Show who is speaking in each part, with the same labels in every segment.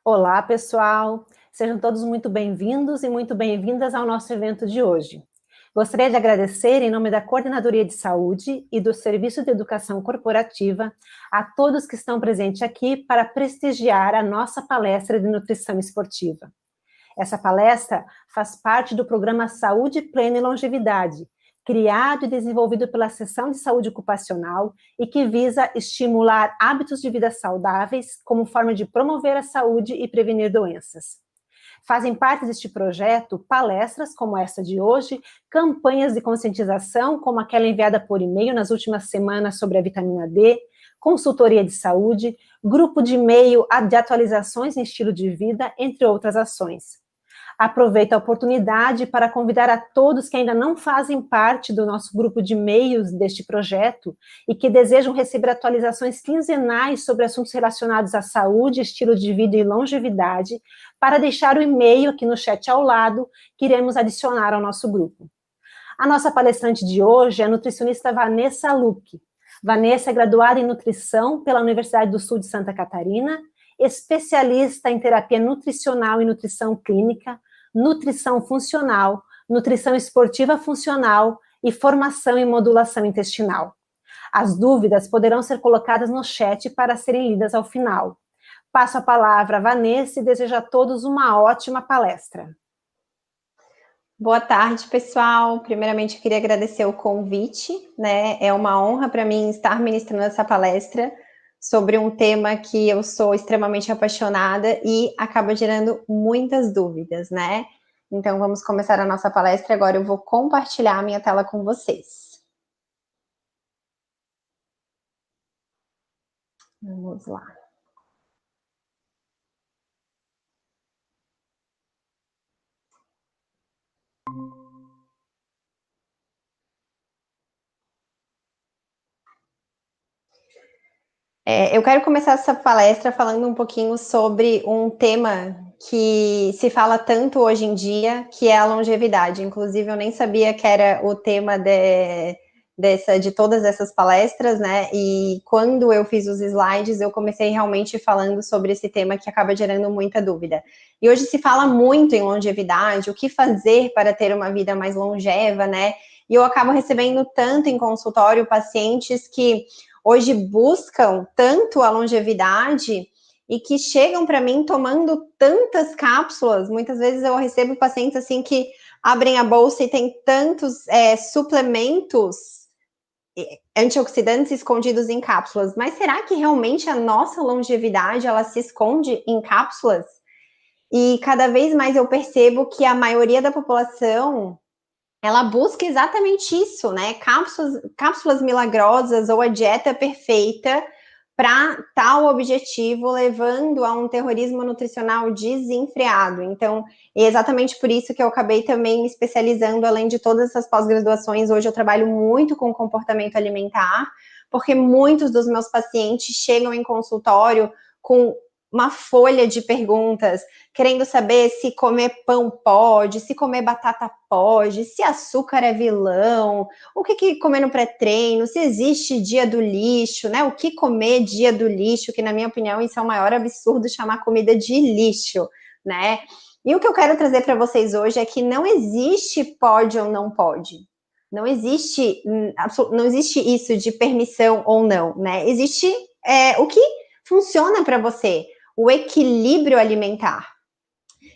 Speaker 1: Olá, pessoal! Sejam todos muito bem-vindos e muito bem-vindas ao nosso evento de hoje. Gostaria de agradecer, em nome da Coordenadoria de Saúde e do Serviço de Educação Corporativa, a todos que estão presentes aqui para prestigiar a nossa palestra de nutrição esportiva. Essa palestra faz parte do programa Saúde Plena e Longevidade, criado e desenvolvido pela Seção de Saúde Ocupacional e que visa estimular hábitos de vida saudáveis como forma de promover a saúde e prevenir doenças. Fazem parte deste projeto palestras como essa de hoje, campanhas de conscientização como aquela enviada por e-mail nas últimas semanas sobre a vitamina D, consultoria de saúde, grupo de e-mail de atualizações em estilo de vida, entre outras ações. Aproveito a oportunidade para convidar a todos que ainda não fazem parte do nosso grupo de e-mails deste projeto e que desejam receber atualizações quinzenais sobre assuntos relacionados à saúde, estilo de vida e longevidade, para deixar o e-mail aqui no chat ao lado, que iremos adicionar ao nosso grupo. A nossa palestrante de hoje é a nutricionista Vanessa Luque. Vanessa é graduada em nutrição pela Universidade do Sul de Santa Catarina, especialista em terapia nutricional e nutrição clínica, nutrição funcional, nutrição esportiva funcional e formação em modulação intestinal. As dúvidas poderão ser colocadas no chat para serem lidas ao final. Passo a palavra a Vanessa e desejo a todos uma ótima palestra.
Speaker 2: Boa tarde, pessoal. Primeiramente, eu queria agradecer o convite, né? É uma honra para mim estar ministrando essa palestra sobre um tema que eu sou extremamente apaixonada e acaba gerando muitas dúvidas, né? Então, vamos começar a nossa palestra. Agora eu vou compartilhar a minha tela com vocês. Vamos lá. Eu quero começar essa palestra falando um pouquinho sobre um tema que se fala tanto hoje em dia, que é a longevidade. Inclusive, eu nem sabia que era o tema de todas essas palestras, né? E quando eu fiz os slides, eu comecei realmente falando sobre esse tema que acaba gerando muita dúvida. E hoje se fala muito em longevidade, o que fazer para ter uma vida mais longeva, né? E eu acabo recebendo tanto em consultório pacientes que hoje buscam tanto a longevidade e que chegam para mim tomando tantas cápsulas. Muitas vezes eu recebo pacientes assim que abrem a bolsa e tem tantos suplementos antioxidantes escondidos em cápsulas. Mas será que realmente a nossa longevidade ela se esconde em cápsulas? E cada vez mais eu percebo que a maioria da população ela busca exatamente isso, né? Cápsulas milagrosas ou a dieta perfeita para tal objetivo, levando a um terrorismo nutricional desenfreado. Então, é exatamente por isso que eu acabei também me especializando, além de todas essas pós-graduações. Hoje eu trabalho muito com comportamento alimentar, porque muitos dos meus pacientes chegam em consultório com uma folha de perguntas, querendo saber se comer pão pode, se comer batata pode, se açúcar é vilão, o que comer no pré-treino, se existe dia do lixo, né? O que comer dia do lixo, que na minha opinião isso é o maior absurdo chamar comida de lixo, né? E o que eu quero trazer para vocês hoje é que não existe pode ou não pode. Não existe isso de permissão ou não, né? Existe o que funciona para você, o equilíbrio alimentar.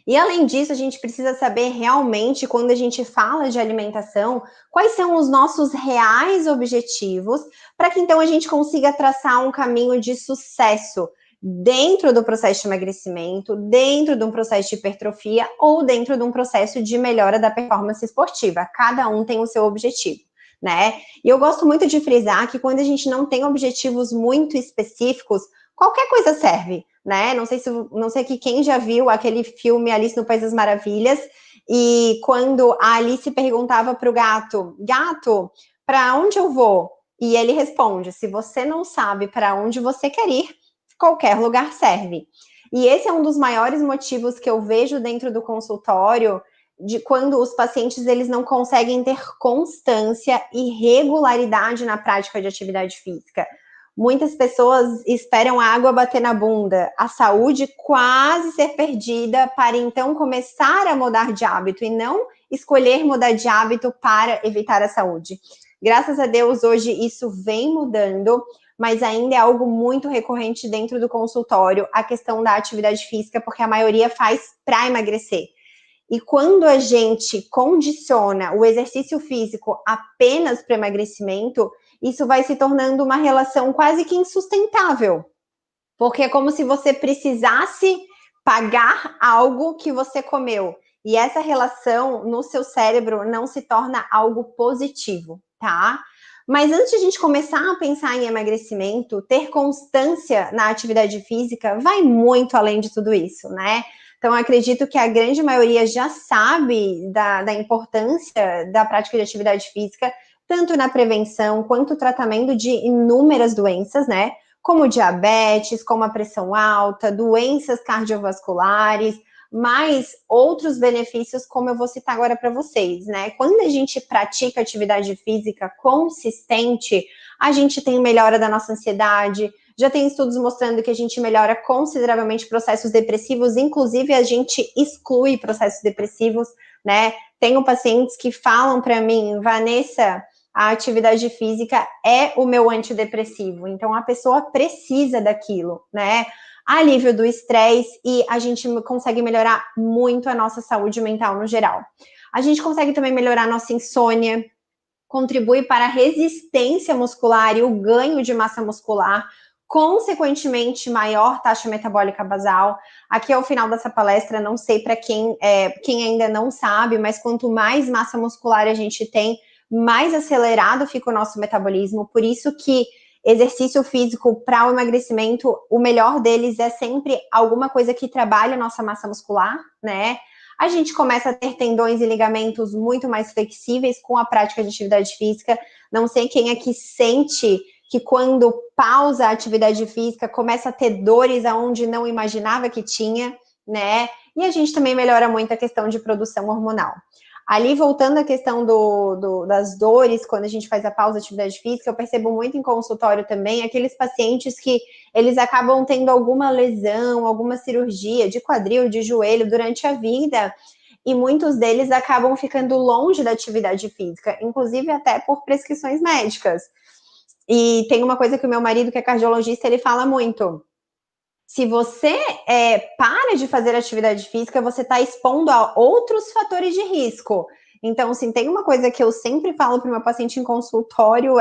Speaker 2: E além disso, a gente precisa saber realmente, quando a gente fala de alimentação, quais são os nossos reais objetivos, para que então a gente consiga traçar um caminho de sucesso dentro do processo de emagrecimento, dentro de um processo de hipertrofia ou dentro de um processo de melhora da performance esportiva. Cada um tem o seu objetivo, né? E eu gosto muito de frisar que quando a gente não tem objetivos muito específicos, qualquer coisa serve, né? Não sei que quem já viu aquele filme Alice no País das Maravilhas, e quando a Alice perguntava para o gato, para onde eu vou? E ele responde, se você não sabe para onde você quer ir, qualquer lugar serve. E esse é um dos maiores motivos que eu vejo dentro do consultório, de quando os pacientes eles não conseguem ter constância e regularidade na prática de atividade física. Muitas pessoas esperam a água bater na bunda, a saúde quase ser perdida para então começar a mudar de hábito e não escolher mudar de hábito para evitar a saúde. Graças a Deus, hoje isso vem mudando, mas ainda é algo muito recorrente dentro do consultório, a questão da atividade física, porque a maioria faz para emagrecer. E quando a gente condiciona o exercício físico apenas para emagrecimento, isso vai se tornando uma relação quase que insustentável. Porque é como se você precisasse pagar algo que você comeu. E essa relação no seu cérebro não se torna algo positivo, tá? Mas antes de a gente começar a pensar em emagrecimento, ter constância na atividade física vai muito além de tudo isso, né? Então, acredito que a grande maioria já sabe da importância da prática de atividade física, tanto na prevenção quanto no tratamento de inúmeras doenças, né? Como diabetes, como a pressão alta, doenças cardiovasculares, mais outros benefícios, como eu vou citar agora para vocês, né? Quando a gente pratica atividade física consistente, a gente tem melhora da nossa ansiedade, já tem estudos mostrando que a gente melhora consideravelmente processos depressivos, inclusive a gente exclui processos depressivos, né? Tenho pacientes que falam para mim, Vanessa, a atividade física é o meu antidepressivo, então a pessoa precisa daquilo, né? Alívio do estresse e a gente consegue melhorar muito a nossa saúde mental no geral. A gente consegue também melhorar a nossa insônia, contribui para a resistência muscular e o ganho de massa muscular, consequentemente, maior taxa metabólica basal. Aqui ao final dessa palestra, não sei para quem ainda não sabe, mas quanto mais massa muscular a gente tem, mais acelerado fica o nosso metabolismo. Por isso que exercício físico para o emagrecimento, o melhor deles é sempre alguma coisa que trabalhe a nossa massa muscular, né? A gente começa a ter tendões e ligamentos muito mais flexíveis com a prática de atividade física. Não sei quem aqui sente que quando pausa a atividade física, começa a ter dores aonde não imaginava que tinha, né? E a gente também melhora muito a questão de produção hormonal. Ali, voltando à questão das dores, quando a gente faz a pausa de atividade física, eu percebo muito em consultório também, aqueles pacientes que eles acabam tendo alguma lesão, alguma cirurgia de quadril, de joelho durante a vida, e muitos deles acabam ficando longe da atividade física, inclusive até por prescrições médicas. E tem uma coisa que o meu marido, que é cardiologista, ele fala muito. Se você para de fazer atividade física, você está expondo a outros fatores de risco. Então, assim, tem uma coisa que eu sempre falo para o meu paciente em consultório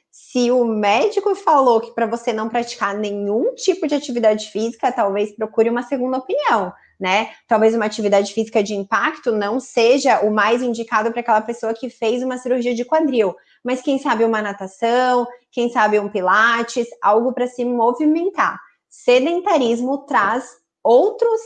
Speaker 2: se o médico falou que para você não praticar nenhum tipo de atividade física, talvez procure uma segunda opinião, né? Talvez uma atividade física de impacto não seja o mais indicado para aquela pessoa que fez uma cirurgia de quadril, mas quem sabe uma natação, quem sabe um pilates, algo para se movimentar. Sedentarismo traz outros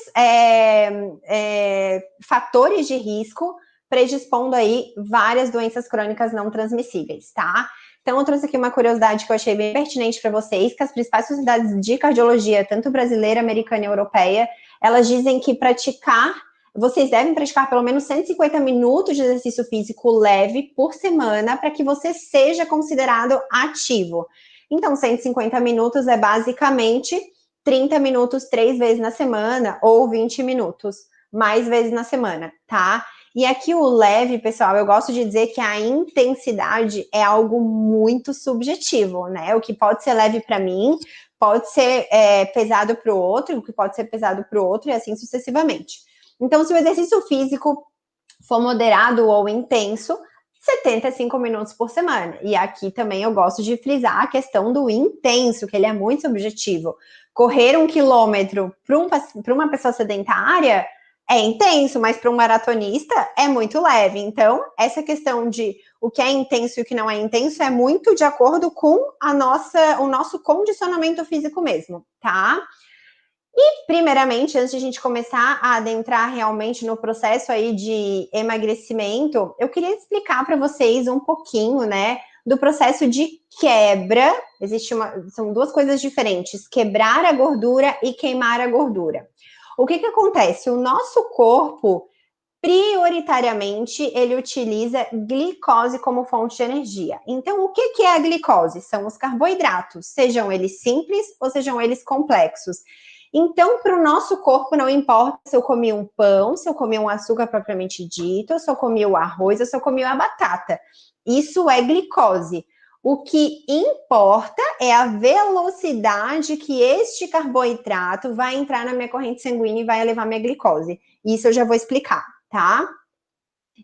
Speaker 2: fatores de risco, predispondo aí várias doenças crônicas não transmissíveis, tá? Então, eu trouxe aqui uma curiosidade que eu achei bem pertinente para vocês, que as principais sociedades de cardiologia, tanto brasileira, americana e europeia, elas dizem que vocês devem praticar pelo menos 150 minutos de exercício físico leve por semana para que você seja considerado ativo. Então, 150 minutos é basicamente 30 minutos 3 vezes na semana ou 20 minutos mais vezes na semana, tá? E aqui o leve, pessoal, eu gosto de dizer que a intensidade é algo muito subjetivo, né? O que pode ser leve para mim, pode ser pesado para o outro, o que pode ser pesado para o outro e assim sucessivamente. Então, se o exercício físico for moderado ou intenso, 75 minutos por semana. E aqui também eu gosto de frisar a questão do intenso, que ele é muito subjetivo. Correr 1 quilômetro para uma pessoa sedentária é intenso, mas para um maratonista é muito leve. Então, essa questão de o que é intenso e o que não é intenso é muito de acordo com o nosso condicionamento físico mesmo, tá? E, primeiramente, antes de a gente começar a adentrar realmente no processo aí de emagrecimento, eu queria explicar para vocês um pouquinho, né, do processo de quebra. São duas coisas diferentes, quebrar a gordura e queimar a gordura. O que acontece? O nosso corpo, prioritariamente, ele utiliza glicose como fonte de energia. Então, o que é a glicose? São os carboidratos, sejam eles simples ou sejam eles complexos. Então, para o nosso corpo, não importa se eu comi um pão, se eu comi um açúcar propriamente dito, se eu comi o arroz ou se eu comi a batata. Isso é glicose. O que importa é a velocidade que este carboidrato vai entrar na minha corrente sanguínea e vai elevar minha glicose. Isso eu já vou explicar, tá?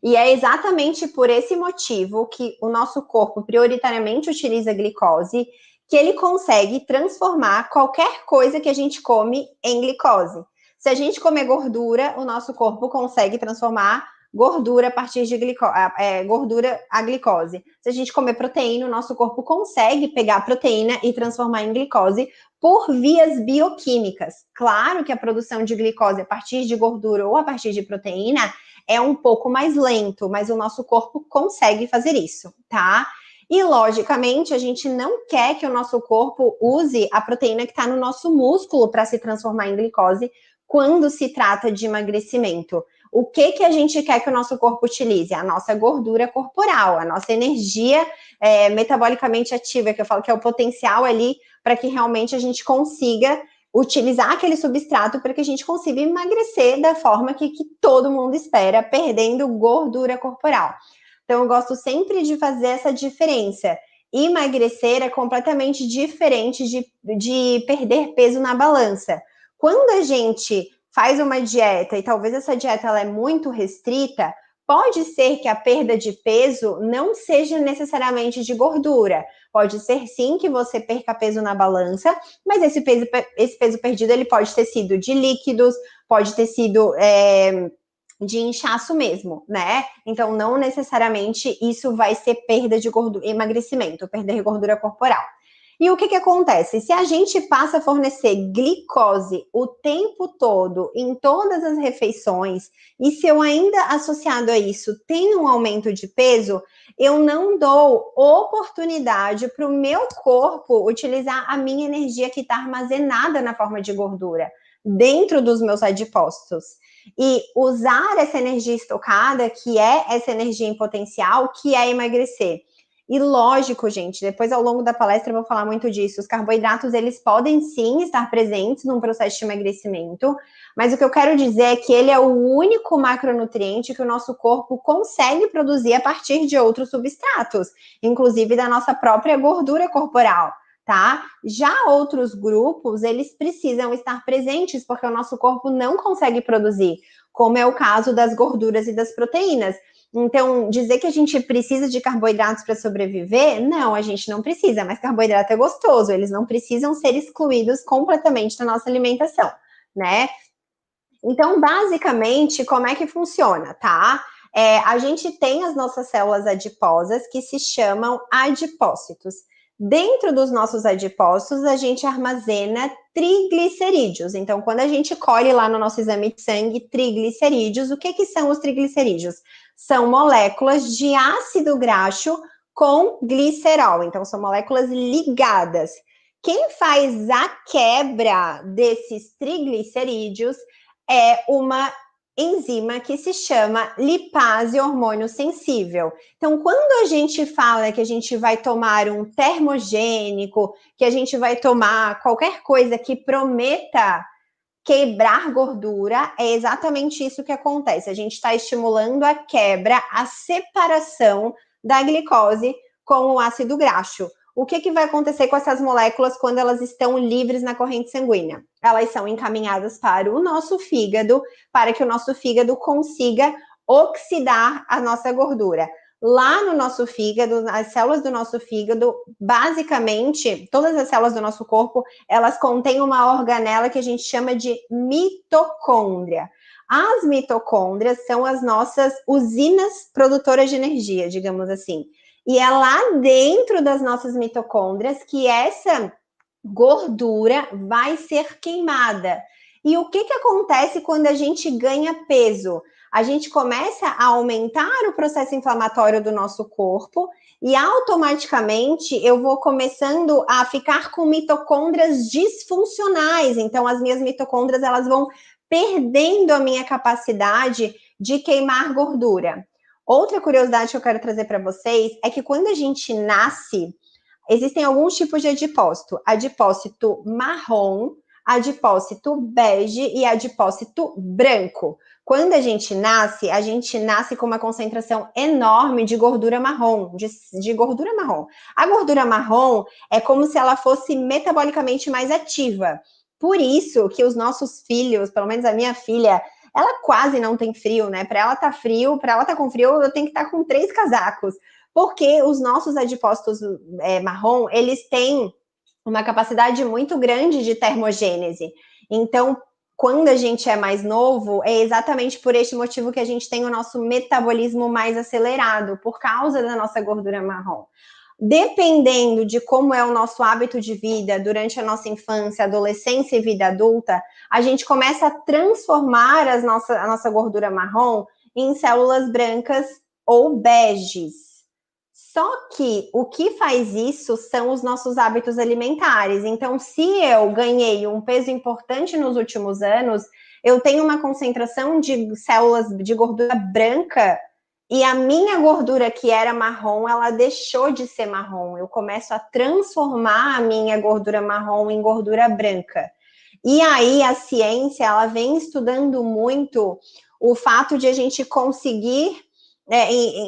Speaker 2: E é exatamente por esse motivo que o nosso corpo prioritariamente utiliza glicose, que ele consegue transformar qualquer coisa que a gente come em glicose. Se a gente comer gordura, o nosso corpo consegue transformar gordura a partir de gordura a glicose. Se a gente comer proteína, o nosso corpo consegue pegar proteína e transformar em glicose por vias bioquímicas. Claro que a produção de glicose a partir de gordura ou a partir de proteína é um pouco mais lento, mas o nosso corpo consegue fazer isso, tá? E, logicamente, a gente não quer que o nosso corpo use a proteína que está no nosso músculo para se transformar em glicose quando se trata de emagrecimento. O que a gente quer que o nosso corpo utilize? A nossa gordura corporal, a nossa energia metabolicamente ativa, que eu falo que é o potencial ali para que realmente a gente consiga utilizar aquele substrato para que a gente consiga emagrecer da forma que todo mundo espera, perdendo gordura corporal. Então, eu gosto sempre de fazer essa diferença. Emagrecer é completamente diferente de perder peso na balança. Quando a gente faz uma dieta, e talvez essa dieta ela é muito restrita, pode ser que a perda de peso não seja necessariamente de gordura. Pode ser sim que você perca peso na balança, mas esse peso perdido ele pode ter sido de líquidos, pode ter sido de inchaço mesmo, né? Então, não necessariamente isso vai ser perda de gordura, emagrecimento, perder gordura corporal. E o que acontece? Se a gente passa a fornecer glicose o tempo todo, em todas as refeições, e se eu ainda associado a isso tenho um aumento de peso, eu não dou oportunidade para o meu corpo utilizar a minha energia que está armazenada na forma de gordura, dentro dos meus adipócitos. E usar essa energia estocada, que é essa energia em potencial, que é emagrecer. E lógico, gente, depois ao longo da palestra eu vou falar muito disso. Os carboidratos, eles podem sim estar presentes num processo de emagrecimento, mas o que eu quero dizer é que ele é o único macronutriente que o nosso corpo consegue produzir a partir de outros substratos, inclusive da nossa própria gordura corporal, tá? Já outros grupos, eles precisam estar presentes porque o nosso corpo não consegue produzir, como é o caso das gorduras e das proteínas. Então, dizer que a gente precisa de carboidratos para sobreviver, não, a gente não precisa, mas carboidrato é gostoso, eles não precisam ser excluídos completamente da nossa alimentação, né? Então, basicamente, como é que funciona, tá? A gente tem as nossas células adiposas que se chamam adipócitos. Dentro dos nossos adipócitos, a gente armazena triglicerídeos. Então, quando a gente colhe lá no nosso exame de sangue triglicerídeos, o que são os triglicerídeos? São moléculas de ácido graxo com glicerol. Então, são moléculas ligadas. Quem faz a quebra desses triglicerídeos é uma enzima que se chama lipase hormônio sensível. Então, quando a gente fala que a gente vai tomar um termogênico, que a gente vai tomar qualquer coisa que prometa quebrar gordura, é exatamente isso que acontece. A gente está estimulando a quebra, a separação da glicose com o ácido graxo. O que vai acontecer com essas moléculas quando elas estão livres na corrente sanguínea? Elas são encaminhadas para o nosso fígado, para que o nosso fígado consiga oxidar a nossa gordura. Lá no nosso fígado, as células do nosso fígado, basicamente, todas as células do nosso corpo, elas contêm uma organela que a gente chama de mitocôndria. As mitocôndrias são as nossas usinas produtoras de energia, digamos assim. E é lá dentro das nossas mitocôndrias que essa gordura vai ser queimada. E o que acontece quando a gente ganha peso? A gente começa a aumentar o processo inflamatório do nosso corpo e automaticamente eu vou começando a ficar com mitocôndrias disfuncionais. Então, as minhas mitocôndrias, elas vão perdendo a minha capacidade de queimar gordura. Outra curiosidade que eu quero trazer para vocês é que quando a gente nasce, existem alguns tipos de adipócito. Adipócito marrom, adipócito bege e adipócito branco. Quando a gente nasce com uma concentração enorme de gordura marrom, de gordura marrom. A gordura marrom é como se ela fosse metabolicamente mais ativa. Por isso que os nossos filhos, pelo menos a minha filha, ela quase não tem frio, né? Para ela tá frio, para ela tá com frio, eu tenho que estar com 3 casacos. Porque os nossos adipócitos marrom, eles têm uma capacidade muito grande de termogênese. Então, quando a gente é mais novo, é exatamente por este motivo que a gente tem o nosso metabolismo mais acelerado, por causa da nossa gordura marrom. Dependendo de como é o nosso hábito de vida durante a nossa infância, adolescência e vida adulta, a gente começa a transformar a nossa gordura marrom em células brancas ou beges. Só que o que faz isso são os nossos hábitos alimentares. Então, se eu ganhei um peso importante nos últimos anos, eu tenho uma concentração de células de gordura branca e a minha gordura que era marrom, ela deixou de ser marrom. Eu começo a transformar a minha gordura marrom em gordura branca. E aí a ciência, ela vem estudando muito o fato de a gente conseguir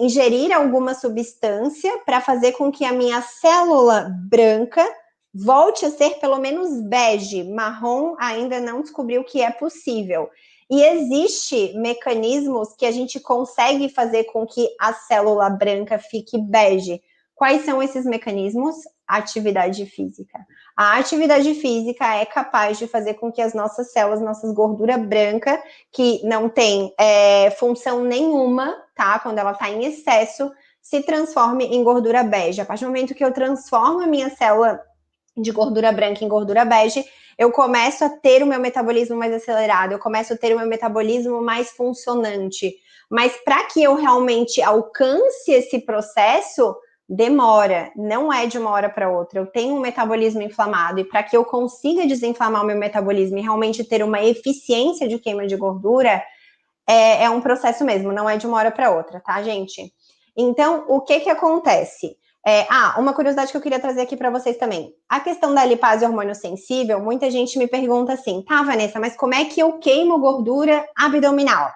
Speaker 2: ingerir alguma substância para fazer com que a minha célula branca volte a ser pelo menos bege. Marrom ainda não descobriu que é possível. E existe mecanismos que a gente consegue fazer com que a célula branca fique bege. Quais são esses mecanismos? Atividade física. A atividade física é capaz de fazer com que as nossas células, nossas gordura branca, que não tem função nenhuma, tá? Quando ela está em excesso, se transforme em gordura bege. A partir do momento que eu transformo a minha célula de gordura branca em gordura bege, eu começo a ter o meu metabolismo mais acelerado, eu começo a ter o meu metabolismo mais funcionante. Mas para que eu realmente alcance esse processo, demora, não é de uma hora para outra. Eu tenho um metabolismo inflamado e para que eu consiga desinflamar o meu metabolismo e realmente ter uma eficiência de queima de gordura, é um processo mesmo, não é de uma hora para outra, tá, gente? Então, o que acontece? Uma curiosidade que eu queria trazer aqui para vocês também. A questão da lipase hormônio sensível, muita gente me pergunta assim, tá, Vanessa, mas como é que eu queimo gordura abdominal?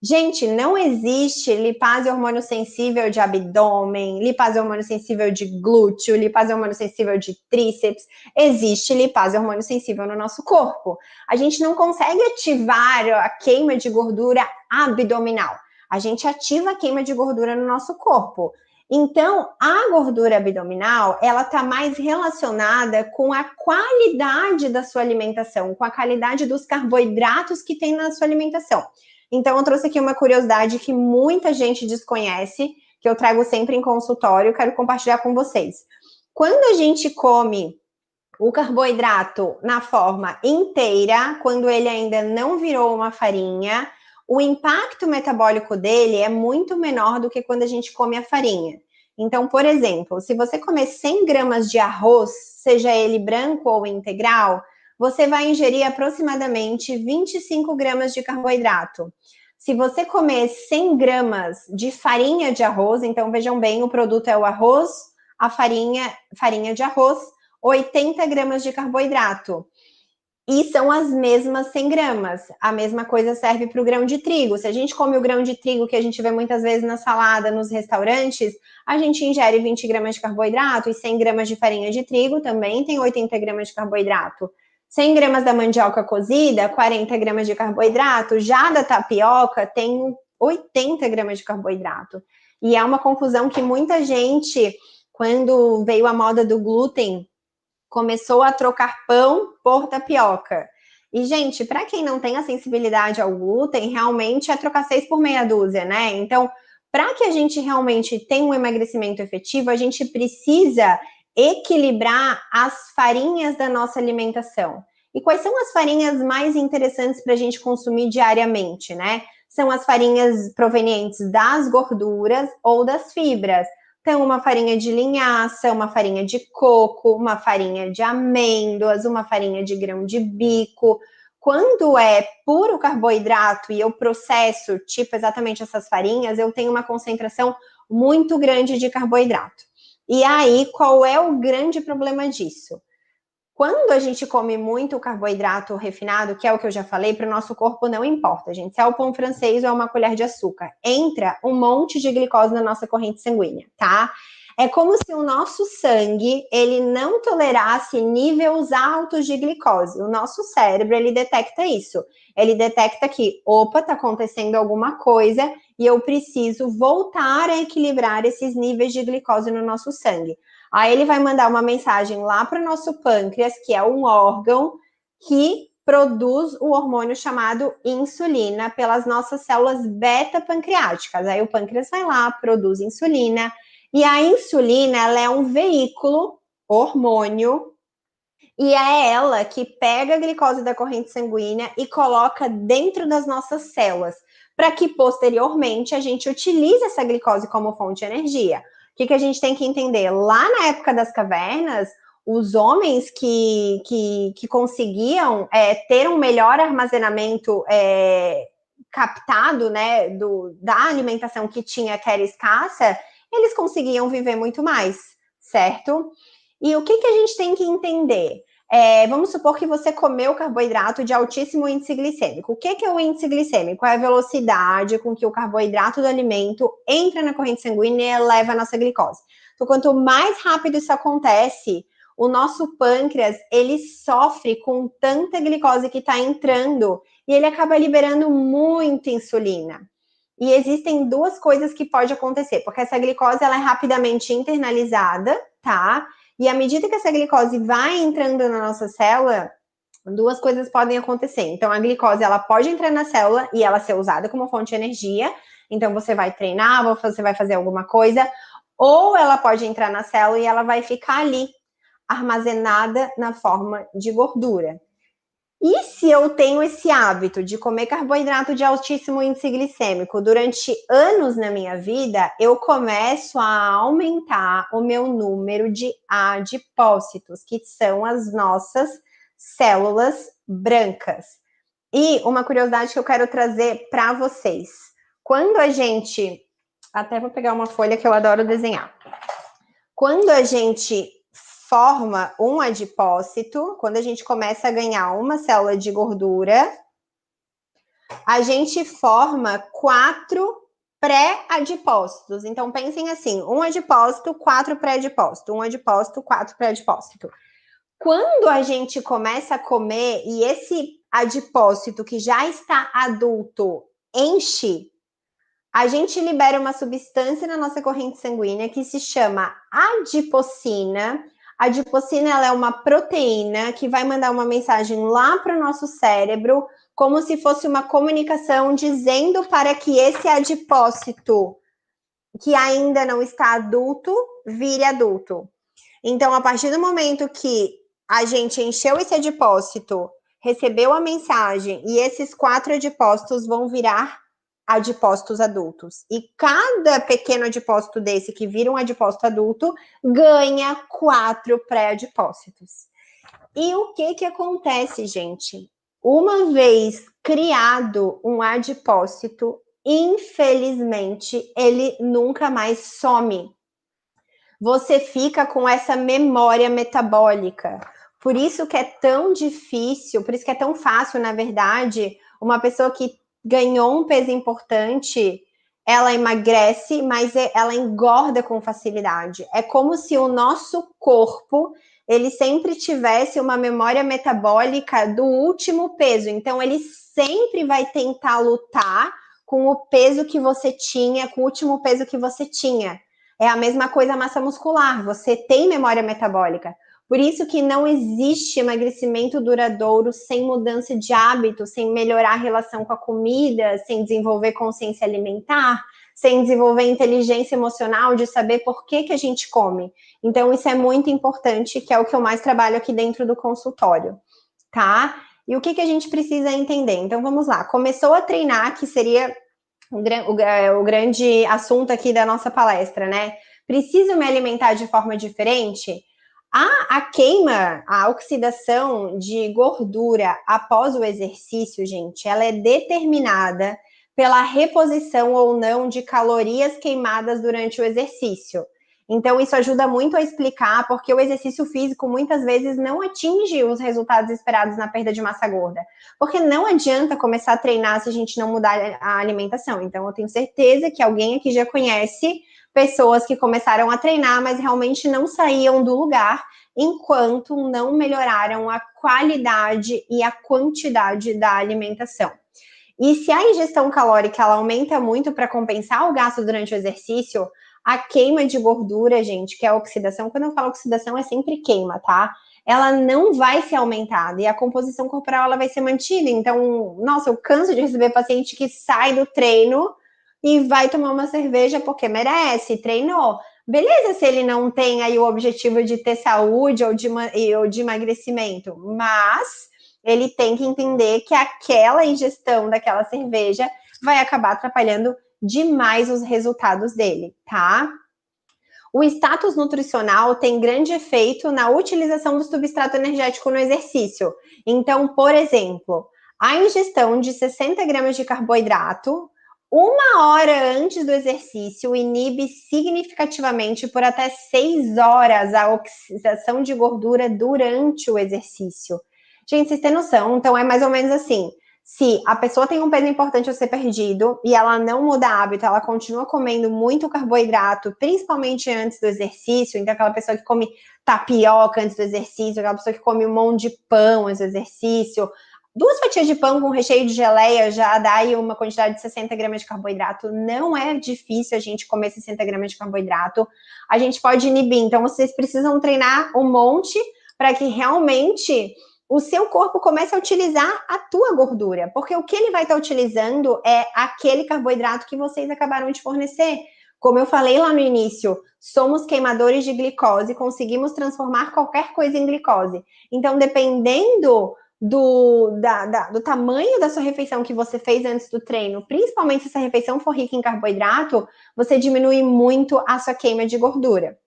Speaker 2: Gente, não existe lipase hormônio sensível de abdômen, lipase hormônio sensível de glúteo, lipase hormônio sensível de tríceps. Existe lipase hormônio sensível no nosso corpo. A gente não consegue ativar a queima de gordura abdominal. A gente ativa a queima de gordura no nosso corpo. Então, a gordura abdominal, ela está mais relacionada com a qualidade da sua alimentação, com a qualidade dos carboidratos que tem na sua alimentação. Então, eu trouxe aqui uma curiosidade que muita gente desconhece, que eu trago sempre em consultório, quero compartilhar com vocês. Quando a gente come o carboidrato na forma inteira, quando ele ainda não virou uma farinha, o impacto metabólico dele é muito menor do que quando a gente come a farinha. Então, por exemplo, se você comer 100 gramas de arroz, seja ele branco ou integral, você vai ingerir aproximadamente 25 gramas de carboidrato. Se você comer 100 gramas de farinha de arroz, então vejam bem, o produto é o arroz, a farinha de arroz, 80 gramas de carboidrato. E são as mesmas 100 gramas. A mesma coisa serve para o grão de trigo. Se a gente come o grão de trigo que a gente vê muitas vezes na salada, nos restaurantes, a gente ingere 20 gramas de carboidrato e 100 gramas de farinha de trigo também tem 80 gramas de carboidrato. 100 gramas da mandioca cozida, 40 gramas de carboidrato. Já da tapioca tem 80 gramas de carboidrato. E é uma confusão que muita gente, quando veio a moda do glúten, começou a trocar pão por tapioca. E, gente, para quem não tem a sensibilidade ao glúten, realmente é trocar 6 por meia dúzia, né? Então, para que a gente realmente tenha um emagrecimento efetivo, a gente precisa equilibrar as farinhas da nossa alimentação. E quais são as farinhas mais interessantes para a gente consumir diariamente, né? São as farinhas provenientes das gorduras ou das fibras. Então, uma farinha de linhaça, uma farinha de coco, uma farinha de amêndoas, uma farinha de grão de bico. Quando é puro carboidrato e eu processo, tipo, exatamente essas farinhas, eu tenho uma concentração muito grande de carboidrato. E aí, qual é o grande problema disso? Quando a gente come muito carboidrato refinado, que é o que eu já falei, para o nosso corpo não importa, gente. Se é o pão francês ou é uma colher de açúcar, entra um monte de glicose na nossa corrente sanguínea, tá? É como se o nosso sangue, ele não tolerasse níveis altos de glicose. O nosso cérebro, ele detecta isso. Ele detecta que, opa, tá acontecendo alguma coisa e eu preciso voltar a equilibrar esses níveis de glicose no nosso sangue. Aí ele vai mandar uma mensagem lá para o nosso pâncreas, que é um órgão que produz o hormônio chamado insulina pelas nossas células beta-pancreáticas. Aí o pâncreas vai lá, produz insulina, e a insulina, ela é um veículo, hormônio, e é ela que pega a glicose da corrente sanguínea e coloca dentro das nossas células, para que posteriormente a gente utilize essa glicose como fonte de energia. O que a gente tem que entender? Lá na época das cavernas, os homens que conseguiam ter um melhor armazenamento captado, né, da alimentação que tinha, que era escassa, eles conseguiam viver muito mais, certo? E o que a gente tem que entender? Vamos supor que você comeu carboidrato de altíssimo índice glicêmico. O que é o índice glicêmico? É a velocidade com que o carboidrato do alimento entra na corrente sanguínea e eleva a nossa glicose. Então, quanto mais rápido isso acontece, o nosso pâncreas, ele sofre com tanta glicose que está entrando e ele acaba liberando muita insulina. E existem duas coisas que pode acontecer, porque essa glicose ela é rapidamente internalizada, tá? E à medida que essa glicose vai entrando na nossa célula, duas coisas podem acontecer. Então, a glicose, ela pode entrar na célula e ela ser usada como fonte de energia. Então, você vai treinar, você vai fazer alguma coisa. Ou ela pode entrar na célula e ela vai ficar ali, armazenada na forma de gordura. E se eu tenho esse hábito de comer carboidrato de altíssimo índice glicêmico durante anos na minha vida, eu começo a aumentar o meu número de adipócitos, que são as nossas células brancas. E uma curiosidade que eu quero trazer para vocês. Quando a gente... Até vou pegar uma folha que eu adoro desenhar. Quando a gente forma um adipócito, quando a gente começa a ganhar uma célula de gordura, a gente forma 4 pré-adipócitos. Então, pensem assim, um adipócito, 4 pré-adipócitos, um adipócito, 4 pré-adipócitos. Quando a gente começa a comer e esse adipócito que já está adulto enche, a gente libera uma substância na nossa corrente sanguínea que se chama adipocina. A adipocina ela é uma proteína que vai mandar uma mensagem lá para o nosso cérebro, como se fosse uma comunicação dizendo para que esse adipócito, que ainda não está adulto, vire adulto. Então, a partir do momento que a gente encheu esse adipócito, recebeu a mensagem e esses 4 adipócitos vão virar adipócitos adultos. E cada pequeno adipócito desse que vira um adipócito adulto ganha 4 pré-adipócitos. E o que acontece, gente? Uma vez criado um adipócito, infelizmente, ele nunca mais some. Você fica com essa memória metabólica. Por isso que é tão difícil, por isso que é tão fácil, na verdade, uma pessoa que ganhou um peso importante, ela emagrece, mas ela engorda com facilidade. É como se o nosso corpo, ele sempre tivesse uma memória metabólica do último peso. Então, ele sempre vai tentar lutar com o peso que você tinha, com o último peso que você tinha. É a mesma coisa a massa muscular, você tem memória metabólica. Por isso que não existe emagrecimento duradouro sem mudança de hábito, sem melhorar a relação com a comida, sem desenvolver consciência alimentar, sem desenvolver inteligência emocional de saber por que a gente come. Então, isso é muito importante, que é o que eu mais trabalho aqui dentro do consultório, tá? E o que a gente precisa entender? Então, vamos lá. Começou a treinar, que seria o grande assunto aqui da nossa palestra, né? Preciso me alimentar de forma diferente? A queima, a oxidação de gordura após o exercício, gente, ela é determinada pela reposição ou não de calorias queimadas durante o exercício. Então, isso ajuda muito a explicar porque o exercício físico muitas vezes não atinge os resultados esperados na perda de massa gorda. Porque não adianta começar a treinar se a gente não mudar a alimentação. Então, eu tenho certeza que alguém aqui já conhece pessoas que começaram a treinar, mas realmente não saíam do lugar enquanto não melhoraram a qualidade e a quantidade da alimentação. E se a ingestão calórica ela aumenta muito para compensar o gasto durante o exercício, a queima de gordura, gente, que é a oxidação, quando eu falo oxidação é sempre queima, tá? Ela não vai ser aumentada e a composição corporal ela vai ser mantida. Então, nossa, eu canso de receber paciente que sai do treino e vai tomar uma cerveja porque merece, treinou. Beleza, se ele não tem aí o objetivo de ter saúde ou de emagrecimento, mas ele tem que entender que aquela ingestão daquela cerveja vai acabar atrapalhando demais os resultados dele, tá? O status nutricional tem grande efeito na utilização do substrato energético no exercício. Então, por exemplo, a ingestão de 60 gramas de carboidrato 1 hora antes do exercício inibe significativamente por até 6 horas a oxidação de gordura durante o exercício. Gente, vocês têm noção? Então é mais ou menos assim. Se a pessoa tem um peso importante a ser perdido e ela não muda hábito, ela continua comendo muito carboidrato, principalmente antes do exercício, então aquela pessoa que come tapioca antes do exercício, aquela pessoa que come um monte de pão antes do exercício, 2 fatias de pão com recheio de geleia já dá aí uma quantidade de 60 gramas de carboidrato. Não é difícil a gente comer 60 gramas de carboidrato. A gente pode inibir. Então, vocês precisam treinar um monte para que realmente o seu corpo comece a utilizar a tua gordura. Porque o que ele vai estar utilizando é aquele carboidrato que vocês acabaram de fornecer. Como eu falei lá no início, somos queimadores de glicose, conseguimos transformar qualquer coisa em glicose. Então, dependendo do tamanho da sua refeição que você fez antes do treino, principalmente se essa refeição for rica em carboidrato, você diminui muito a sua queima de gordura.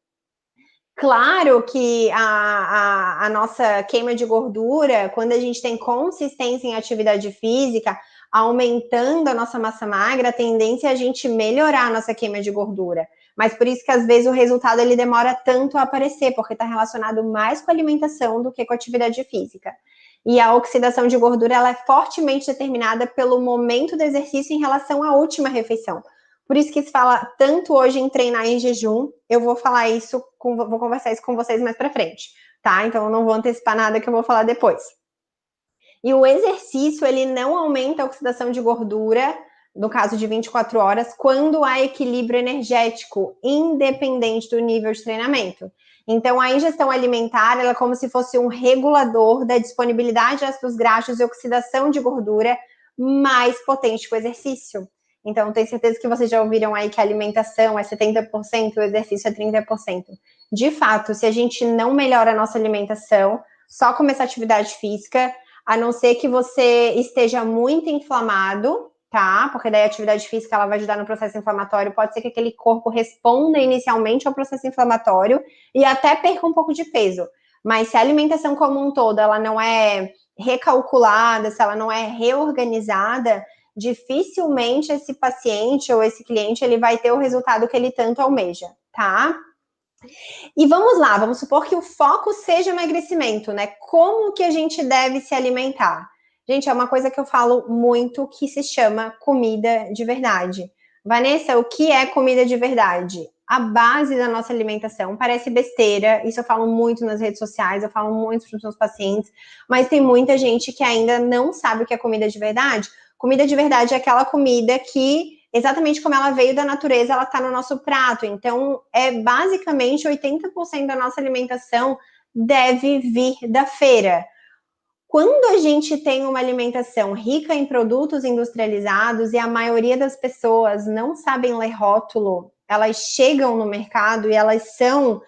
Speaker 2: Claro que a nossa queima de gordura, quando a gente tem consistência em atividade física, aumentando a nossa massa magra, a tendência é a gente melhorar a nossa queima de gordura. Mas por isso que às vezes o resultado ele demora tanto a aparecer, porque está relacionado mais com a alimentação do que com a atividade física. E a oxidação de gordura ela é fortemente determinada pelo momento do exercício em relação à última refeição. Por isso que se fala tanto hoje em treinar em jejum. Eu vou falar isso, vou conversar isso com vocês mais para frente, tá? Então eu não vou antecipar nada que eu vou falar depois. E o exercício, ele não aumenta a oxidação de gordura, no caso de 24 horas, quando há equilíbrio energético, independente do nível de treinamento. Então, a ingestão alimentar, ela é como se fosse um regulador da disponibilidade de ácidos graxos e oxidação de gordura mais potente que o exercício. Então, tenho certeza que vocês já ouviram aí que a alimentação é 70%, o exercício é 30%. De fato, se a gente não melhora a nossa alimentação, só começar atividade física, a não ser que você esteja muito inflamado, tá? Porque daí a atividade física ela vai ajudar no processo inflamatório. Pode ser que aquele corpo responda inicialmente ao processo inflamatório e até perca um pouco de peso. Mas se a alimentação como um todo ela não é recalculada, se ela não é reorganizada, dificilmente esse paciente ou esse cliente ele vai ter o resultado que ele tanto almeja, tá? E vamos lá, vamos supor que o foco seja emagrecimento, né? Como que a gente deve se alimentar? Gente, é uma coisa que eu falo muito que se chama comida de verdade. Vanessa, o que é comida de verdade? A base da nossa alimentação parece besteira, isso eu falo muito nas redes sociais, eu falo muito para os meus pacientes, mas tem muita gente que ainda não sabe o que é comida de verdade. Comida de verdade é aquela comida que exatamente como ela veio da natureza, ela está no nosso prato. Então, é basicamente 80% da nossa alimentação deve vir da feira. Quando a gente tem uma alimentação rica em produtos industrializados e a maioria das pessoas não sabem ler rótulo, elas chegam no mercado e elas são...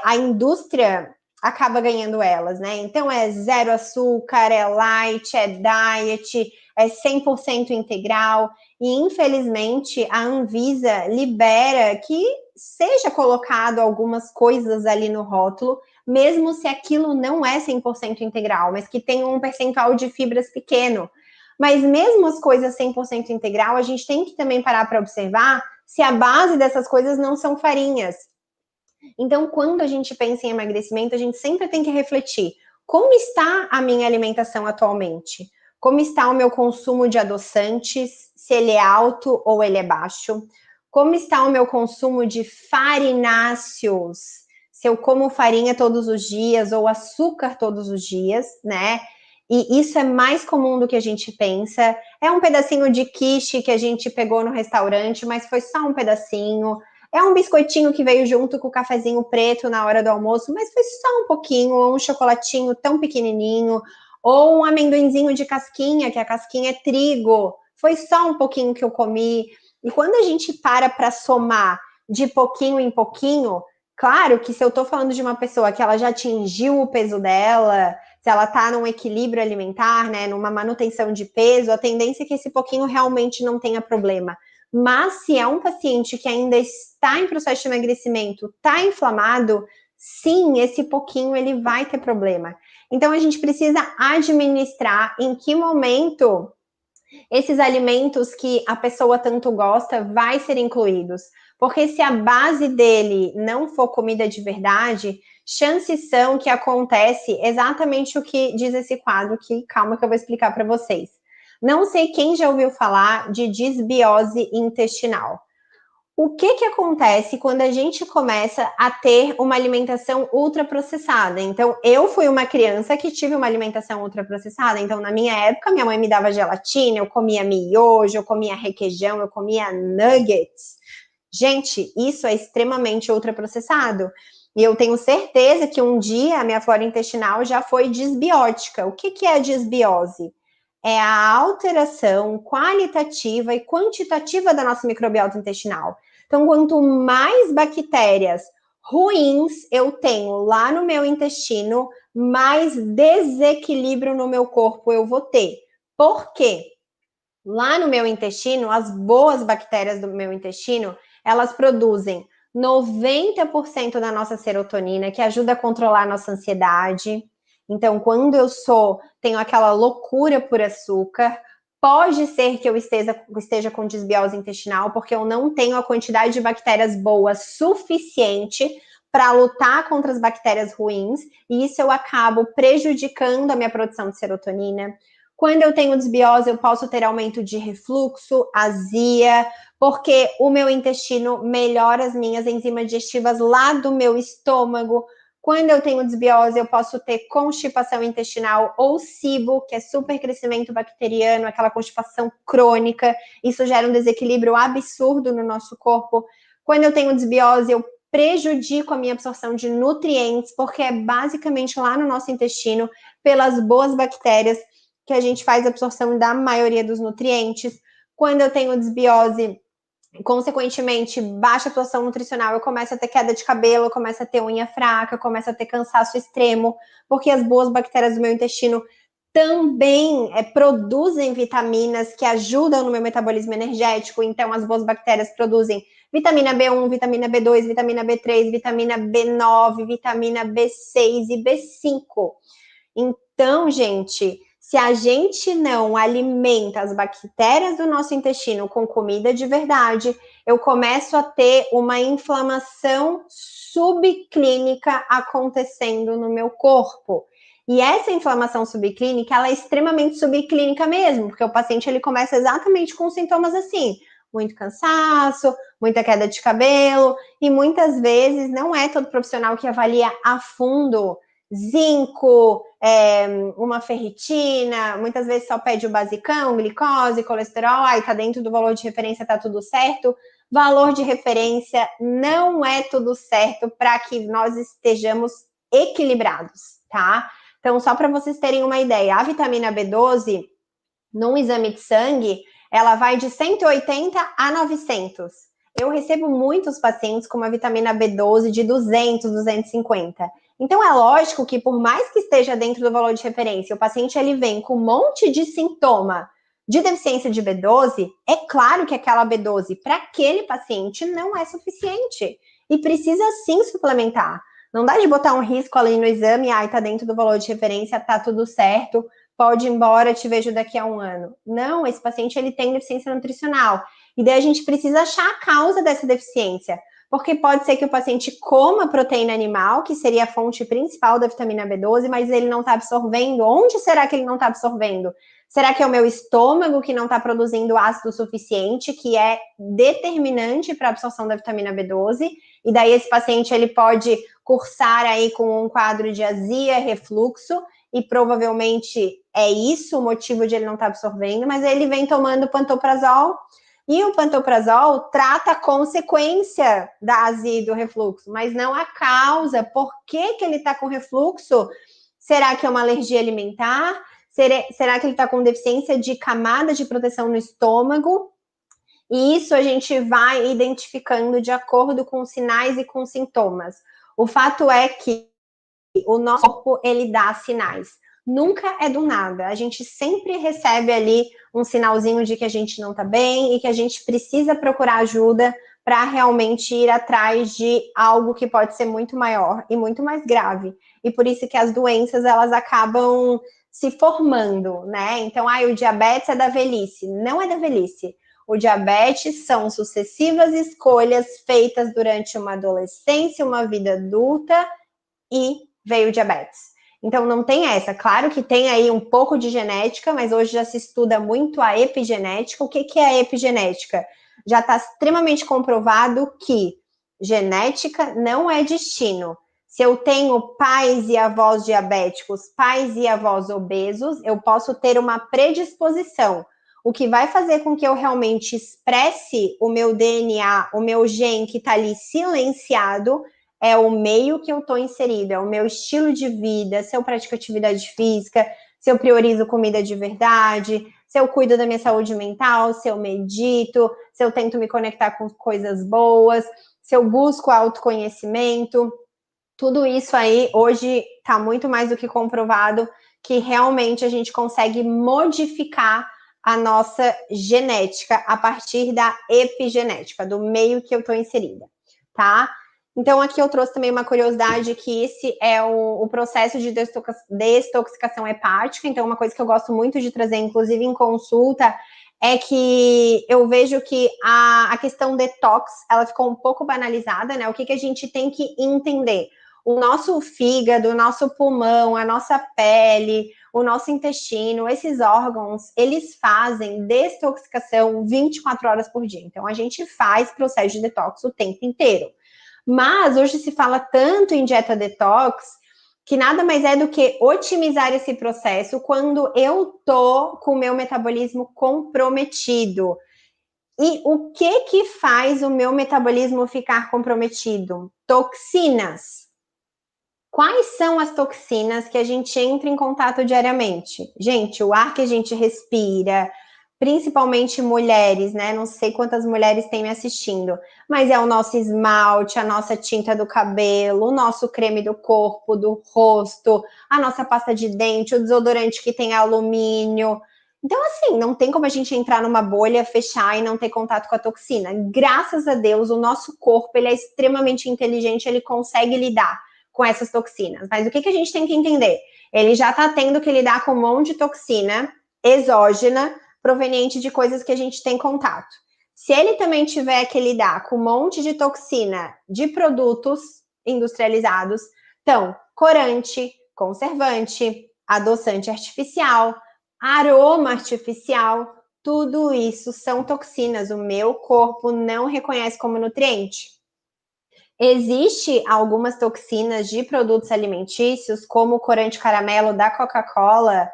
Speaker 2: a indústria acaba ganhando elas, né? Então, é zero açúcar, é light, é diet, é 100% integral. E, infelizmente, a Anvisa libera que seja colocado algumas coisas ali no rótulo, mesmo se aquilo não é 100% integral, mas que tem um percentual de fibras pequeno. Mas mesmo as coisas 100% integral, a gente tem que também parar para observar se a base dessas coisas não são farinhas. Então, quando a gente pensa em emagrecimento, a gente sempre tem que refletir: como está a minha alimentação atualmente? Como está o meu consumo de adoçantes? Se ele é alto ou ele é baixo? Como está o meu consumo de farináceos? Se eu como farinha todos os dias ou açúcar todos os dias, né? E isso é mais comum do que a gente pensa. É um pedacinho de quiche que a gente pegou no restaurante, mas foi só um pedacinho. É um biscoitinho que veio junto com o cafezinho preto na hora do almoço, mas foi só um pouquinho, ou um chocolatinho tão pequenininho, ou um amendoinzinho de casquinha, que a casquinha é trigo. Foi só um pouquinho que eu comi. E quando a gente para somar de pouquinho em pouquinho, claro que se eu tô falando de uma pessoa que ela já atingiu o peso dela, se ela tá num equilíbrio alimentar, né, numa manutenção de peso, a tendência é que esse pouquinho realmente não tenha problema. Mas se é um paciente que ainda está em processo de emagrecimento, está inflamado, sim, esse pouquinho ele vai ter problema. Então a gente precisa administrar em que momento esses alimentos que a pessoa tanto gosta vai ser incluídos. Porque se a base dele não for comida de verdade, chances são que acontece exatamente o que diz esse quadro, que calma que eu vou explicar para vocês. Não sei quem já ouviu falar de disbiose intestinal. O que acontece quando a gente começa a ter uma alimentação ultraprocessada? Então, eu fui uma criança que tive uma alimentação ultraprocessada. Então, na minha época, minha mãe me dava gelatina, eu comia miojo, eu comia requeijão, eu comia nuggets. Gente, isso é extremamente ultraprocessado. E eu tenho certeza que um dia a minha flora intestinal já foi disbiótica. O que é a disbiose? É a alteração qualitativa e quantitativa da nossa microbiota intestinal. Então, quanto mais bactérias ruins eu tenho lá no meu intestino, mais desequilíbrio no meu corpo eu vou ter. Por quê? Lá no meu intestino, as boas bactérias do meu intestino, elas produzem 90% da nossa serotonina, que ajuda a controlar a nossa ansiedade. Então, quando eu tenho aquela loucura por açúcar, pode ser que eu esteja com disbiose intestinal, porque eu não tenho a quantidade de bactérias boas suficiente para lutar contra as bactérias ruins, e isso eu acabo prejudicando a minha produção de serotonina. Quando eu tenho desbiose, eu posso ter aumento de refluxo, azia, porque o meu intestino melhora as minhas enzimas digestivas lá do meu estômago. Quando eu tenho desbiose, eu posso ter constipação intestinal ou SIBO, que é supercrescimento bacteriano, aquela constipação crônica. Isso gera um desequilíbrio absurdo no nosso corpo. Quando eu tenho desbiose, eu prejudico a minha absorção de nutrientes, porque é basicamente lá no nosso intestino, pelas boas bactérias, que a gente faz a absorção da maioria dos nutrientes. Quando eu tenho desbiose, consequentemente, baixa absorção nutricional, eu começo a ter queda de cabelo, eu começo a ter unha fraca, eu começo a ter cansaço extremo, porque as boas bactérias do meu intestino também produzem vitaminas que ajudam no meu metabolismo energético. Então, as boas bactérias produzem vitamina B1, vitamina B2, vitamina B3, vitamina B9, vitamina B6 e B5. Então, gente, se a gente não alimenta as bactérias do nosso intestino com comida de verdade, eu começo a ter uma inflamação subclínica acontecendo no meu corpo. E essa inflamação subclínica, ela é extremamente subclínica mesmo, porque o paciente ele começa exatamente com sintomas assim: muito cansaço, muita queda de cabelo, e muitas vezes não é todo profissional que avalia a fundo zinco, uma ferritina, muitas vezes só pede o basicão, glicose, colesterol, tá dentro do valor de referência, tá tudo certo. Valor de referência não é tudo certo para que nós estejamos equilibrados, tá? Então, só para vocês terem uma ideia, a vitamina B12, num exame de sangue, ela vai de 180 a 900. Eu recebo muitos pacientes com uma vitamina B12 de 200, 250. Então, é lógico que por mais que esteja dentro do valor de referência, o paciente ele vem com um monte de sintoma de deficiência de B12, é claro que aquela B12 para aquele paciente não é suficiente e precisa sim suplementar. Não dá de botar um risco ali no exame, tá dentro do valor de referência, tá tudo certo, pode ir embora, te vejo daqui a 1 ano. Não, esse paciente ele tem deficiência nutricional. E daí a gente precisa achar a causa dessa deficiência. Porque pode ser que o paciente coma proteína animal, que seria a fonte principal da vitamina B12, mas ele não está absorvendo. Onde será que ele não está absorvendo? Será que é o meu estômago que não está produzindo ácido suficiente, que é determinante para a absorção da vitamina B12? E daí esse paciente ele pode cursar aí com um quadro de azia, refluxo, e provavelmente é isso o motivo de ele não estar absorvendo, mas ele vem tomando pantoprazol, e o pantoprazol trata a consequência da azia e do refluxo, mas não a causa. Por que que ele está com refluxo? Será que é uma alergia alimentar? Será que ele está com deficiência de camada de proteção no estômago? E isso a gente vai identificando de acordo com os sinais e com os sintomas. O fato é que o nosso corpo, ele dá sinais. Nunca é do nada. A gente sempre recebe ali um sinalzinho de que a gente não tá bem e que a gente precisa procurar ajuda para realmente ir atrás de algo que pode ser muito maior e muito mais grave. E por isso que as doenças, elas acabam se formando, né? Então, o diabetes é da velhice. Não é da velhice. O diabetes são sucessivas escolhas feitas durante uma adolescência, uma vida adulta, e veio o diabetes. Então, não tem essa. Claro que tem aí um pouco de genética, mas hoje já se estuda muito a epigenética. O que é a epigenética? Já está extremamente comprovado que genética não é destino. Se eu tenho pais e avós diabéticos, pais e avós obesos, eu posso ter uma predisposição. O que vai fazer com que eu realmente expresse o meu DNA, o meu gene que está ali silenciado, é o meio que eu estou inserido, é o meu estilo de vida, se eu pratico atividade física, se eu priorizo comida de verdade, se eu cuido da minha saúde mental, se eu medito, se eu tento me conectar com coisas boas, se eu busco autoconhecimento. Tudo isso aí hoje está muito mais do que comprovado que realmente a gente consegue modificar a nossa genética a partir da epigenética, do meio que eu estou inserida, tá? Então, aqui eu trouxe também uma curiosidade que esse é o processo de desintoxicação hepática. Então, uma coisa que eu gosto muito de trazer, inclusive em consulta, é que eu vejo que a questão detox, ela ficou um pouco banalizada, né? O que a gente tem que entender? O nosso fígado, o nosso pulmão, a nossa pele, o nosso intestino, esses órgãos, eles fazem desintoxicação 24 horas por dia. Então, a gente faz processo de detox o tempo inteiro. Mas hoje se fala tanto em dieta detox que nada mais é do que otimizar esse processo quando eu tô com o meu metabolismo comprometido. E o que faz o meu metabolismo ficar comprometido? Toxinas. Quais são as toxinas que a gente entra em contato diariamente? Gente, o ar que a gente respira, principalmente mulheres, né? Não sei quantas mulheres têm me assistindo, mas é o nosso esmalte, a nossa tinta do cabelo, o nosso creme do corpo, do rosto, a nossa pasta de dente, o desodorante que tem alumínio. Então, assim, não tem como a gente entrar numa bolha, fechar e não ter contato com a toxina. Graças a Deus, o nosso corpo, ele é extremamente inteligente, ele consegue lidar com essas toxinas. Mas o que a gente tem que entender? Ele já está tendo que lidar com um monte de toxina exógena, proveniente de coisas que a gente tem contato. Se ele também tiver que lidar com um monte de toxina de produtos industrializados, então, corante, conservante, adoçante artificial, aroma artificial, tudo isso são toxinas. O meu corpo não reconhece como nutriente. Existe algumas toxinas de produtos alimentícios, como o corante caramelo da Coca-Cola,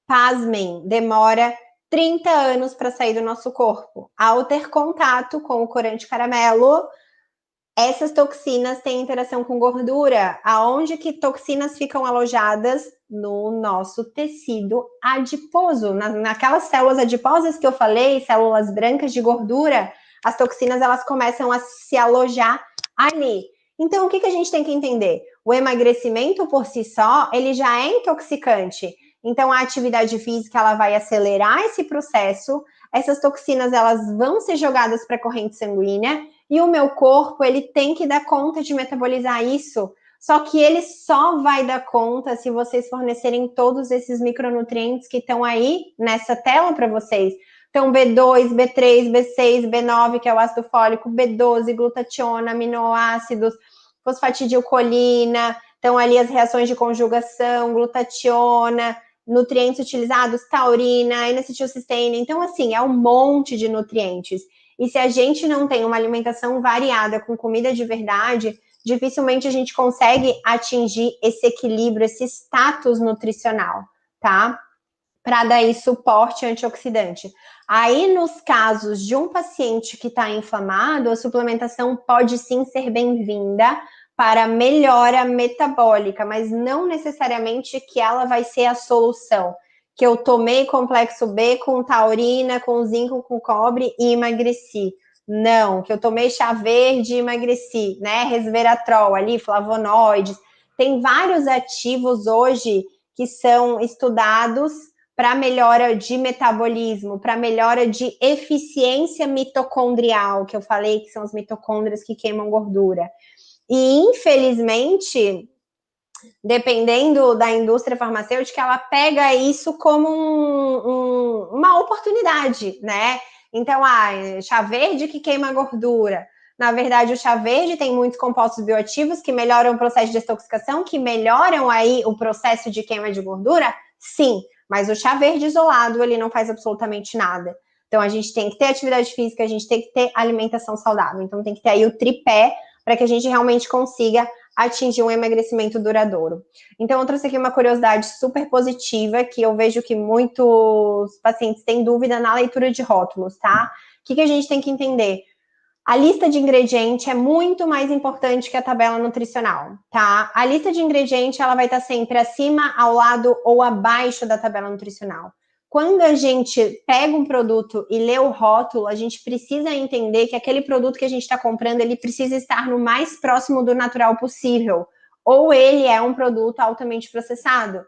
Speaker 2: pasmem, demora 30 anos para sair do nosso corpo. Ao ter contato com o corante caramelo, essas toxinas têm interação com gordura. Aonde que toxinas ficam alojadas? No nosso tecido adiposo, naquelas células adiposas que eu falei, células brancas de gordura, as toxinas elas começam a se alojar ali. Então, o que a gente tem que entender? O emagrecimento por si só, ele já é intoxicante. Então, a atividade física, ela vai acelerar esse processo, essas toxinas, elas vão ser jogadas para a corrente sanguínea, e o meu corpo, ele tem que dar conta de metabolizar isso, Só que ele só vai dar conta se vocês fornecerem todos esses micronutrientes que estão aí nessa tela para vocês. Então, B2, B3, B6, B9, que é o ácido fólico, B12, glutationa, aminoácidos, fosfatidilcolina, então ali as reações de conjugação, glutationa, nutrientes utilizados, taurina, N-acetilcisteína. Então, assim, é um monte de nutrientes. E se a gente não tem uma alimentação variada com comida de verdade, dificilmente a gente consegue atingir esse equilíbrio, esse status nutricional, tá? Para dar aí suporte antioxidante. Aí, nos casos de um paciente que está inflamado, a suplementação pode sim ser bem-vinda para melhora metabólica, mas não necessariamente que ela vai ser a solução. Que eu tomei complexo B com taurina, com zinco, com cobre e emagreci. Não, que eu tomei chá verde e emagreci, né? Resveratrol ali, flavonoides. Tem vários ativos hoje que são estudados para melhora de metabolismo, para melhora de eficiência mitocondrial, que eu falei que são as mitocôndrias que queimam gordura. E, infelizmente, dependendo da indústria farmacêutica, ela pega isso como uma oportunidade, né? Então, chá verde que queima gordura. Na verdade, o chá verde tem muitos compostos bioativos que melhoram o processo de desintoxicação, que melhoram aí o processo de queima de gordura? Sim, mas o chá verde isolado, ele não faz absolutamente nada. Então, a gente tem que ter atividade física, a gente tem que ter alimentação saudável. Então, tem que ter aí o tripé para que a gente realmente consiga atingir um emagrecimento duradouro. Então, eu trouxe aqui uma curiosidade super positiva, que eu vejo que muitos pacientes têm dúvida na leitura de rótulos, tá? O que a gente tem que entender? A lista de ingrediente é muito mais importante que a tabela nutricional, tá? A lista de ingrediente, ela vai estar sempre acima, ao lado ou abaixo da tabela nutricional. Quando a gente pega um produto e lê o rótulo, a gente precisa entender que aquele produto que a gente está comprando, ele precisa estar no mais próximo do natural possível. Ou ele é um produto altamente processado.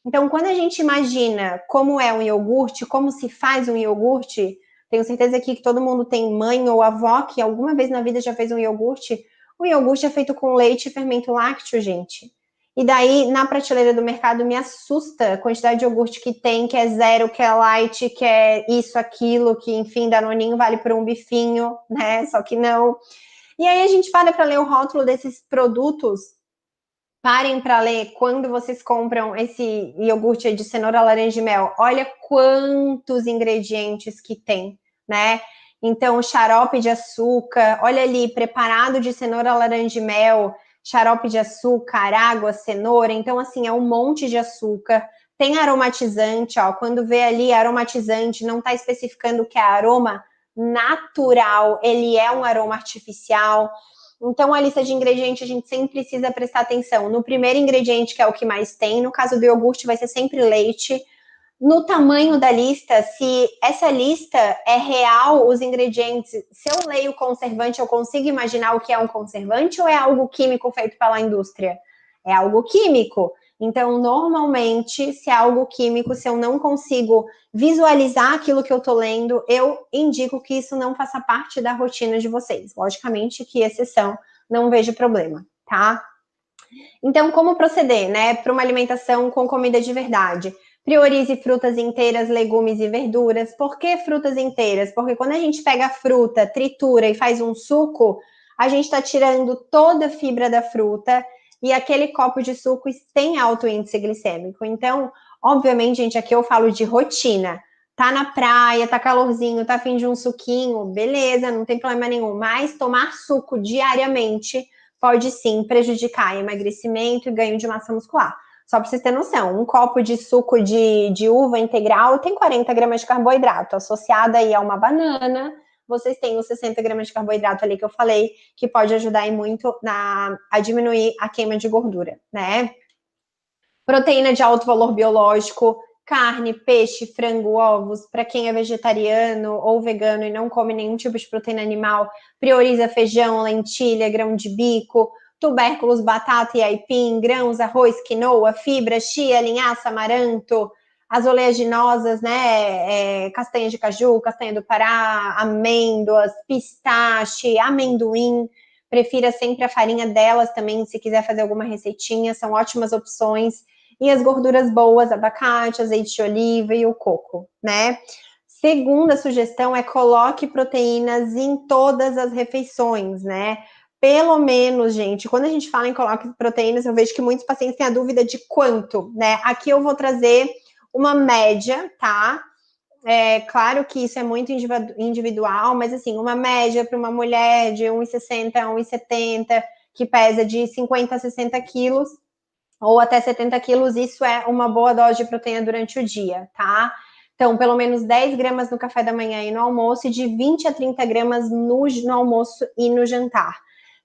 Speaker 2: Então, quando a gente imagina como é um iogurte, como se faz um iogurte, tenho certeza aqui que todo mundo tem mãe ou avó que alguma vez na vida já fez um iogurte. O iogurte é feito com leite e fermento lácteo, gente. E daí, na prateleira do mercado, me assusta a quantidade de iogurte que tem, que é zero, que é light, que é isso, aquilo, que, enfim, Danoninho vale por um bifinho, né? Só que não. E aí a gente para ler o rótulo desses produtos. Parem para ler quando vocês compram esse iogurte de cenoura, laranja e mel. Olha quantos ingredientes que tem, né? Então, xarope de açúcar, olha ali, preparado de cenoura, laranja e mel, xarope de açúcar, água, cenoura. Então, assim, é um monte de açúcar. Tem aromatizante, ó. Quando vê ali aromatizante, não está especificando que é aroma natural, ele é um aroma artificial. Então, a lista de ingredientes a gente sempre precisa prestar atenção. No primeiro ingrediente, que é o que mais tem, no caso do iogurte, vai ser sempre leite. No tamanho da lista, se essa lista é real, os ingredientes, se eu leio conservante, eu consigo imaginar o que é um conservante ou é algo químico feito pela indústria? É algo químico. Então, normalmente, se é algo químico, se eu não consigo visualizar aquilo que eu estou lendo, eu indico que isso não faça parte da rotina de vocês. Logicamente que exceção, não vejo problema, tá? Então, como proceder, né, para uma alimentação com comida de verdade? Priorize frutas inteiras, legumes e verduras. Por que frutas inteiras? Porque quando a gente pega a fruta, tritura e faz um suco, a gente está tirando toda a fibra da fruta e aquele copo de suco tem alto índice glicêmico. Então, obviamente, gente, aqui eu falo de rotina. Tá na praia, tá calorzinho, tá a fim de um suquinho, beleza, não tem problema nenhum. Mas tomar suco diariamente pode sim prejudicar emagrecimento e ganho de massa muscular. Só para vocês terem noção, um copo de suco de uva integral tem 40 gramas de carboidrato, associada aí a uma banana, vocês têm os 60 gramas de carboidrato ali que eu falei, que pode ajudar aí muito a diminuir a queima de gordura, né? Proteína de alto valor biológico, carne, peixe, frango, ovos. Para quem é vegetariano ou vegano e não come nenhum tipo de proteína animal, prioriza feijão, lentilha, grão de bico, tubérculos, batata e aipim, grãos, arroz, quinoa, fibra, chia, linhaça, amaranto, as oleaginosas, né? Castanha de caju, castanha do Pará, amêndoas, pistache, amendoim. prefira sempre a farinha delas também, se quiser fazer alguma receitinha, são ótimas opções. E as gorduras boas, abacate, azeite de oliva e o coco, né? Segunda sugestão é coloque proteínas em todas as refeições, né? Pelo menos, gente, quando a gente fala em coloque proteínas, eu vejo que muitos pacientes têm a dúvida de quanto, né? Aqui eu vou trazer uma média, tá? É claro que isso é muito individual, mas assim, uma média para uma mulher de 1,60 a 1,70, que pesa de 50 a 60 quilos, ou até 70 quilos, isso é uma boa dose de proteína durante o dia, tá? Então, pelo menos 10 gramas no café da manhã e no almoço, e de 20 a 30 gramas no almoço e no jantar.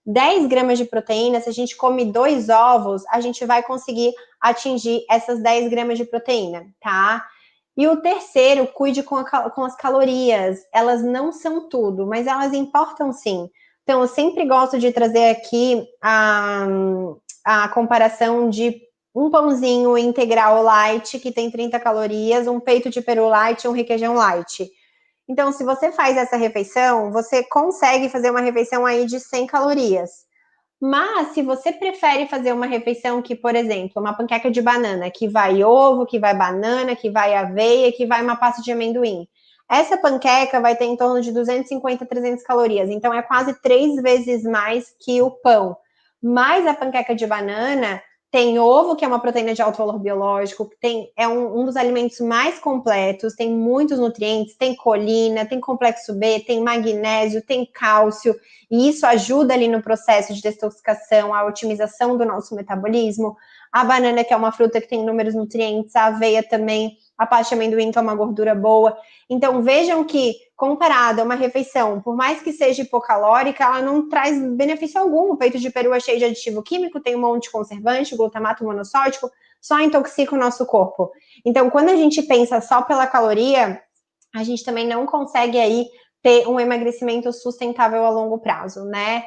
Speaker 2: 10 gramas de proteína, se a gente come 2 ovos, a gente vai conseguir atingir essas 10 gramas de proteína, tá? E o terceiro, cuide com as calorias. Elas não são tudo, mas elas importam sim. Então, eu sempre gosto de trazer aqui a comparação de um pãozinho integral light, que tem 30 calorias, um peito de peru light e um requeijão light. Então, se você faz essa refeição, você consegue fazer uma refeição aí de 100 calorias. Mas, se você prefere fazer uma refeição que, por exemplo, uma panqueca de banana, que vai ovo, que vai banana, que vai aveia, que vai uma pasta de amendoim. Essa panqueca vai ter em torno de 250 a 300 calorias. Então, é quase 3 vezes mais que o pão. Mas a panqueca de banana tem ovo, que é uma proteína de alto valor biológico, é um dos alimentos mais completos, tem muitos nutrientes, tem colina, tem complexo B, tem magnésio, tem cálcio, e isso ajuda ali no processo de desintoxicação, a otimização do nosso metabolismo. A banana, que é uma fruta que tem inúmeros nutrientes, a aveia também, a pasta de amendoim, que é uma gordura boa. Então, vejam que, comparado a uma refeição, por mais que seja hipocalórica, ela não traz benefício algum. O peito de peru é cheio de aditivo químico, tem um monte de conservante, glutamato monossódico, só intoxica o nosso corpo. Então, quando a gente pensa só pela caloria, a gente também não consegue aí ter um emagrecimento sustentável a longo prazo, né?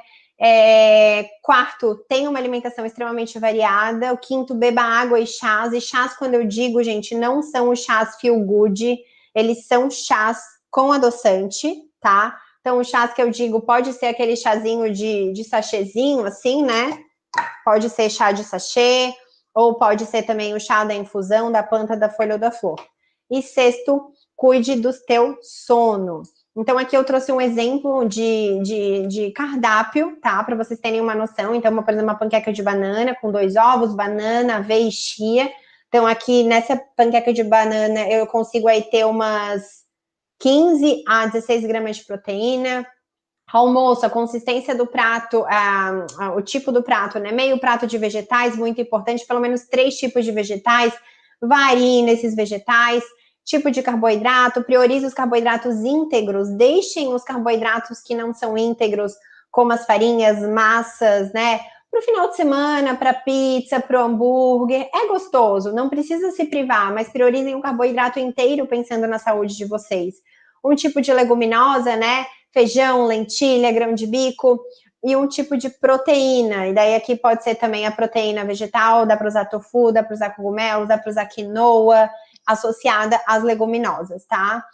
Speaker 2: Quarto, tenha uma alimentação extremamente variada. O quinto, beba água e chás. E chás, quando eu digo, gente, não são os chás feel good, eles são chás com adoçante, tá? Então, o chás que eu digo pode ser aquele chazinho de sachêzinho, assim, né? Pode ser chá de sachê, ou pode ser também o chá da infusão, da planta, da folha ou da flor. E sexto, cuide do teu sono. Então, aqui eu trouxe um exemplo de cardápio, tá? Para vocês terem uma noção. Então, por exemplo, uma panqueca de banana com 2 ovos, banana, aveia e chia. Então, aqui nessa panqueca de banana, eu consigo aí ter umas 15 a 16 gramas de proteína. Almoço, a consistência do prato, o tipo do prato, né? Meio prato de vegetais, muito importante, pelo menos 3 tipos de vegetais. Varie nesses vegetais. Tipo de carboidrato, priorize os carboidratos íntegros, deixem os carboidratos que não são íntegros, como as farinhas, massas, né? Para o final de semana, para pizza, para o hambúrguer, é gostoso, não precisa se privar, mas priorizem o carboidrato inteiro pensando na saúde de vocês. Um tipo de leguminosa, né? Feijão, lentilha, grão de bico, e um tipo de proteína, e daí aqui pode ser também a proteína vegetal, dá para usar tofu, dá para usar cogumelos, dá para usar quinoa, associada às leguminosas, tá?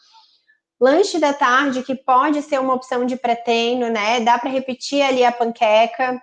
Speaker 2: Lanche da tarde, que pode ser uma opção de pré-treino, né? Dá para repetir ali a panqueca.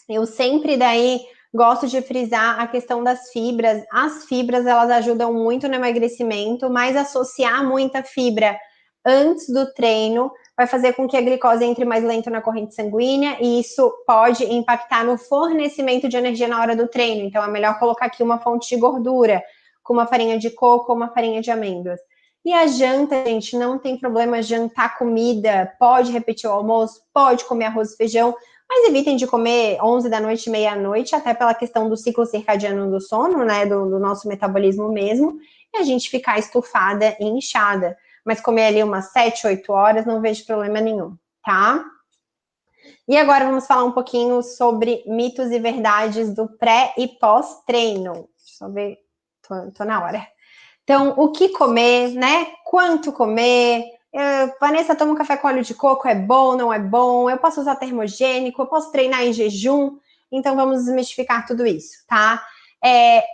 Speaker 2: Eu sempre daí gosto de frisar a questão das fibras. As fibras, elas ajudam muito no emagrecimento, mas associar muita fibra antes do treino vai fazer com que a glicose entre mais lento na corrente sanguínea e isso pode impactar no fornecimento de energia na hora do treino. Então, é melhor colocar aqui uma fonte de gordura, com uma farinha de coco ou uma farinha de amêndoas. E a janta, gente, não tem problema jantar comida, pode repetir o almoço, pode comer arroz e feijão, mas evitem de comer 11 da noite, meia-noite, até pela questão do ciclo circadiano do sono, né, do nosso metabolismo mesmo, e a gente ficar estufada e inchada. Mas comer ali umas 7, 8 horas, não vejo problema nenhum, tá? E agora vamos falar um pouquinho sobre mitos e verdades do pré e pós-treino. Deixa eu ver, tô na hora. Então, o que comer, né? Quanto comer? Vanessa, toma um café com óleo de coco, é bom, não é bom? Eu posso usar termogênico, eu posso treinar em jejum? Então, vamos desmistificar tudo isso, tá?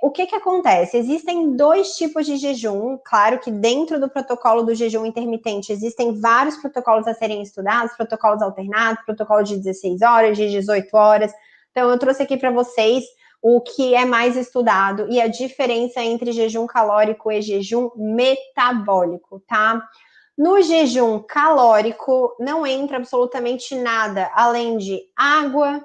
Speaker 2: O que acontece? Existem 2 tipos de jejum. Claro que dentro do protocolo do jejum intermitente existem vários protocolos a serem estudados, protocolos alternados, protocolo de 16 horas, de 18 horas. Então, eu trouxe aqui para vocês o que é mais estudado e a diferença entre jejum calórico e jejum metabólico, tá? No jejum calórico, não entra absolutamente nada além de água,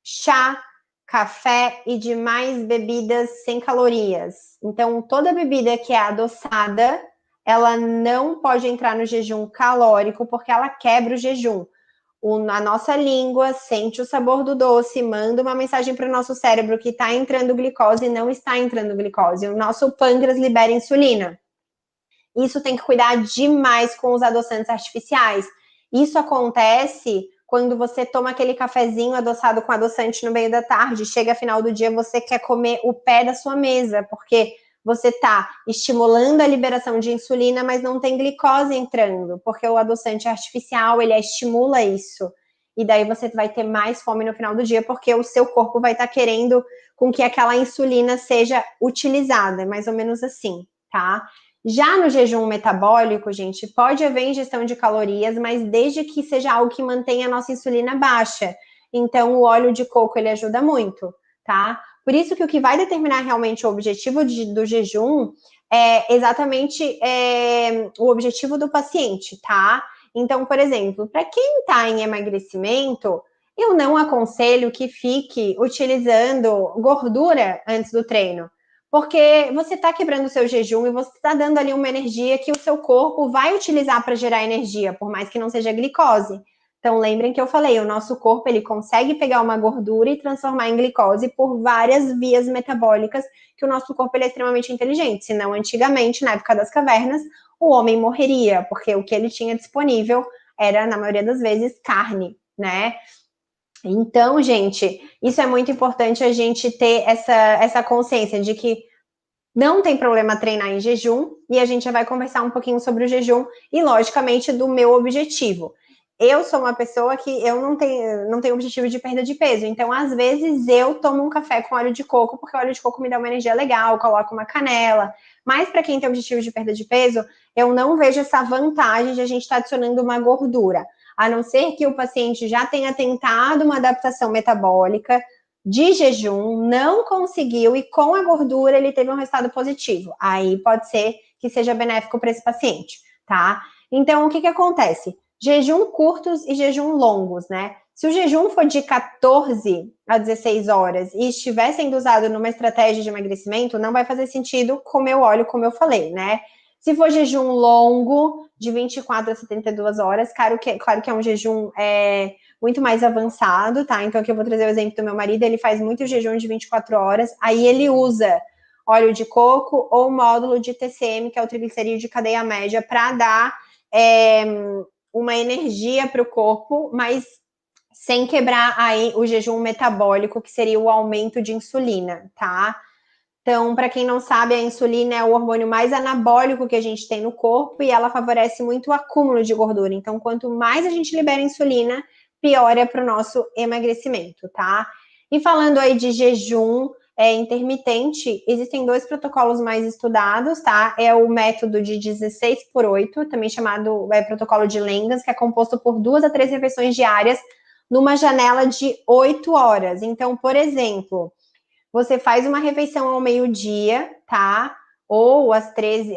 Speaker 2: chá, café e demais bebidas sem calorias. Então, toda bebida que é adoçada, ela não pode entrar no jejum calórico porque ela quebra o jejum. A nossa língua sente o sabor do doce, manda uma mensagem para o nosso cérebro que está entrando glicose e não está entrando glicose. O nosso pâncreas libera insulina. Isso tem que cuidar demais com os adoçantes artificiais. Isso acontece quando você toma aquele cafezinho adoçado com adoçante no meio da tarde, chega final do dia, você quer comer o pé da sua mesa, porque você está estimulando a liberação de insulina, mas não tem glicose entrando, porque o adoçante artificial, ele estimula isso. E daí você vai ter mais fome no final do dia, porque o seu corpo vai estar querendo com que aquela insulina seja utilizada, é mais ou menos assim, tá? Já no jejum metabólico, gente, pode haver ingestão de calorias, mas desde que seja algo que mantenha a nossa insulina baixa. Então, o óleo de coco, ele ajuda muito, tá? Por isso que o que vai determinar realmente o objetivo do jejum é exatamente o objetivo do paciente, tá? Então, por exemplo, para quem está em emagrecimento, eu não aconselho que fique utilizando gordura antes do treino, porque você está quebrando o seu jejum e você está dando ali uma energia que o seu corpo vai utilizar para gerar energia, por mais que não seja glicose. Então, lembrem que eu falei, o nosso corpo, ele consegue pegar uma gordura e transformar em glicose por várias vias metabólicas, que o nosso corpo ele é extremamente inteligente. Senão, antigamente, na época das cavernas, o homem morreria, porque o que ele tinha disponível era, na maioria das vezes, carne, né? Então, gente, isso é muito importante a gente ter essa consciência de que não tem problema treinar em jejum, e a gente já vai conversar um pouquinho sobre o jejum e, logicamente, do meu objetivo. Eu sou uma pessoa que eu não tenho objetivo de perda de peso, então, às vezes, eu tomo um café com óleo de coco, porque o óleo de coco me dá uma energia legal, coloco uma canela, mas para quem tem objetivo de perda de peso, eu não vejo essa vantagem de a gente estar adicionando uma gordura, a não ser que o paciente já tenha tentado uma adaptação metabólica, de jejum, não conseguiu e com a gordura ele teve um resultado positivo. Aí pode ser que seja benéfico para esse paciente, tá? Então, o que acontece? Jejum curtos e jejum longos, né? Se o jejum for de 14 a 16 horas e estiver sendo usado numa estratégia de emagrecimento, não vai fazer sentido comer o óleo, como eu falei, né? Se for jejum longo, de 24 a 72 horas, claro que é um jejum muito mais avançado, tá? Então aqui eu vou trazer o exemplo do meu marido, ele faz muito jejum de 24 horas, aí ele usa óleo de coco ou módulo de TCM, que é o triglicerídeo de cadeia média, para dar uma energia para o corpo, mas sem quebrar aí o jejum metabólico, que seria o aumento de insulina, tá? Então, para quem não sabe, a insulina é o hormônio mais anabólico que a gente tem no corpo e ela favorece muito o acúmulo de gordura. Então, quanto mais a gente libera insulina, pior é para o nosso emagrecimento, tá? E falando aí de jejum intermitente, existem 2 protocolos mais estudados, tá? É o método de 16/8, também chamado protocolo de Langas, que é composto por 2 a 3 refeições diárias numa janela de 8 horas. Então, por exemplo, você faz uma refeição ao meio-dia, tá? Ou às 13,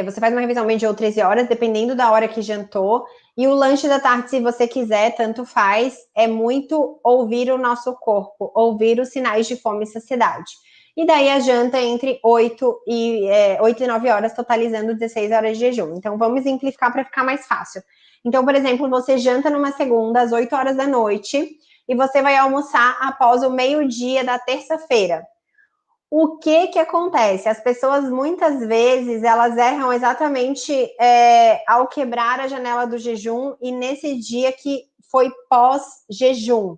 Speaker 2: você faz uma refeição ao meio-dia ou 13 horas, dependendo da hora que jantou. E o lanche da tarde, se você quiser, tanto faz. É muito ouvir o nosso corpo, ouvir os sinais de fome e saciedade. E daí a janta entre 8 e 9 horas, totalizando 16 horas de jejum. Então, vamos simplificar para ficar mais fácil. Então, por exemplo, você janta numa segunda, às 8 horas da noite, e você vai almoçar após o meio-dia da terça-feira. O que acontece? As pessoas, muitas vezes, elas erram exatamente ao quebrar a janela do jejum e nesse dia que foi pós-jejum.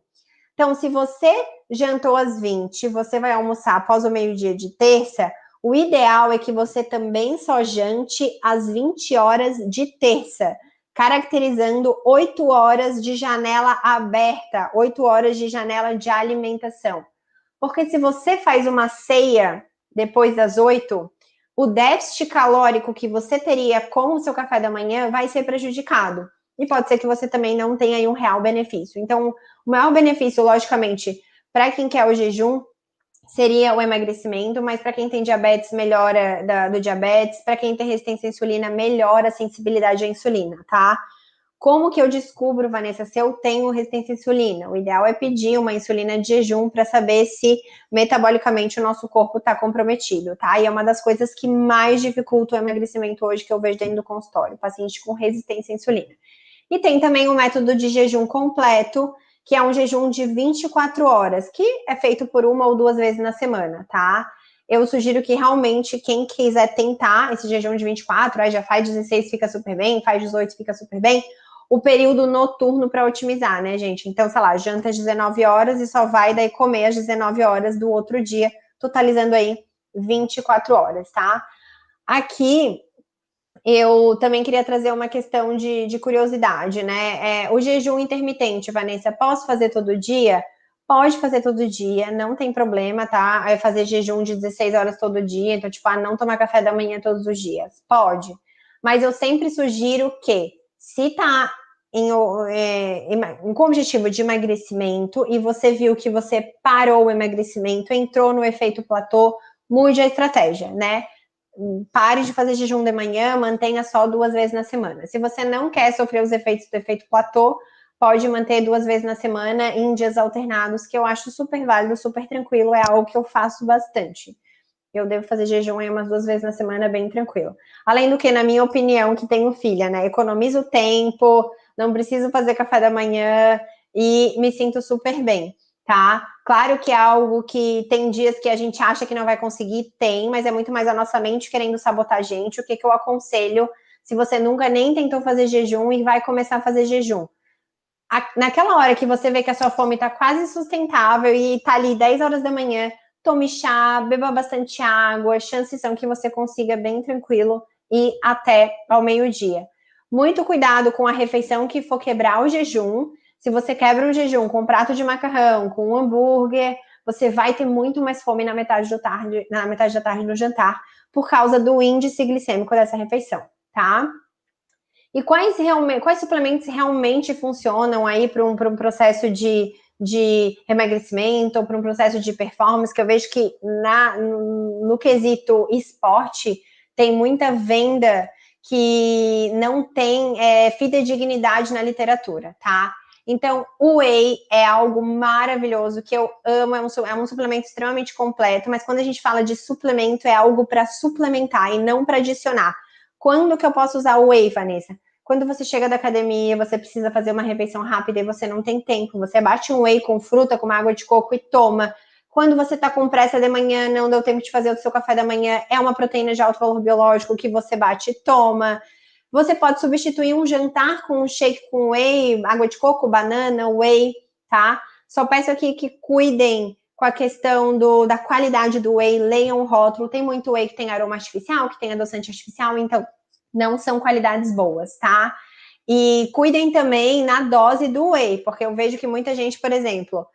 Speaker 2: Então, se você jantou às 20, você vai almoçar após o meio-dia de terça, o ideal é que você também só jante às 20 horas de terça, caracterizando 8 horas de janela aberta, 8 horas de janela de alimentação. Porque se você faz uma ceia depois das 8, o déficit calórico que você teria com o seu café da manhã vai ser prejudicado. E pode ser que você também não tenha aí um real benefício. Então, o maior benefício, logicamente, para quem quer o jejum, seria o emagrecimento, mas para quem tem diabetes, melhora do diabetes, para quem tem resistência à insulina, melhora a sensibilidade à insulina, tá? Como que eu descubro, Vanessa, se eu tenho resistência à insulina? O ideal é pedir uma insulina de jejum para saber se metabolicamente o nosso corpo está comprometido, tá? E é uma das coisas que mais dificulta o emagrecimento hoje que eu vejo dentro do consultório, paciente com resistência à insulina. E tem também o método de jejum completo, que é um jejum de 24 horas, que é feito por 1 ou 2 vezes na semana, tá? Eu sugiro que realmente quem quiser tentar esse jejum de 24, aí já faz 16, fica super bem, faz 18, fica super bem, o período noturno para otimizar, né, gente? Então, sei lá, janta às 19 horas e só vai daí comer às 19 horas do outro dia, totalizando aí 24 horas, tá? Aqui, eu também queria trazer uma questão de curiosidade, né? O jejum intermitente, Vanessa, posso fazer todo dia? Pode fazer todo dia, não tem problema, tá? Fazer jejum de 16 horas todo dia, então, tipo, não tomar café da manhã todos os dias. Pode. Mas eu sempre sugiro que, se tá com objetivo de emagrecimento e você viu que você parou o emagrecimento, entrou no efeito platô, mude a estratégia, né? Pare de fazer jejum de manhã, mantenha só 2 vezes na semana. Se você não quer sofrer os efeitos do efeito platô, pode manter 2 vezes na semana em dias alternados, que eu acho super válido, super tranquilo, é algo que eu faço bastante. Eu devo fazer jejum aí umas 2 vezes na semana, bem tranquilo. Além do que, na minha opinião, que tenho filha, né? Economizo tempo, não preciso fazer café da manhã e me sinto super bem, tá? Claro que é algo que tem dias que a gente acha que não vai conseguir, tem, mas é muito mais a nossa mente querendo sabotar a gente. O que eu aconselho, se você nunca nem tentou fazer jejum e vai começar a fazer jejum? Naquela hora que você vê que a sua fome está quase sustentável e está ali 10 horas da manhã, tome chá, beba bastante água, chances são que você consiga bem tranquilo e até ao meio-dia. Muito cuidado com a refeição que for quebrar o jejum. Se você quebra um jejum com um prato de macarrão, com um hambúrguer, você vai ter muito mais fome na metade da tarde no jantar, por causa do índice glicêmico dessa refeição, tá? E quais suplementos realmente funcionam aí para um processo de emagrecimento ou para um processo de performance, que eu vejo que no quesito esporte tem muita venda que não tem fidedignidade na literatura, tá? Então, o whey é algo maravilhoso, que eu amo, é um suplemento extremamente completo, mas quando a gente fala de suplemento, é algo para suplementar e não para adicionar. Quando que eu posso usar o whey, Vanessa? Quando você chega da academia, você precisa fazer uma refeição rápida e você não tem tempo. Você bate um whey com fruta, com uma água de coco e toma. Quando você está com pressa de manhã, não deu tempo de fazer o seu café da manhã, é uma proteína de alto valor biológico que você bate e toma. Você pode substituir um jantar com um shake com whey, água de coco, banana, whey, tá? Só peço aqui que cuidem com a questão da qualidade do whey, leiam o rótulo. Tem muito whey que tem aroma artificial, que tem adoçante artificial, então não são qualidades boas, tá? E cuidem também na dose do whey, porque eu vejo que muita gente, por exemplo,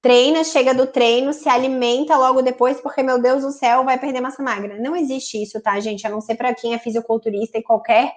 Speaker 2: treina, chega do treino, se alimenta logo depois, porque, meu Deus do céu, vai perder massa magra. Não existe isso, tá, gente? A não ser para quem é fisiculturista e qualquer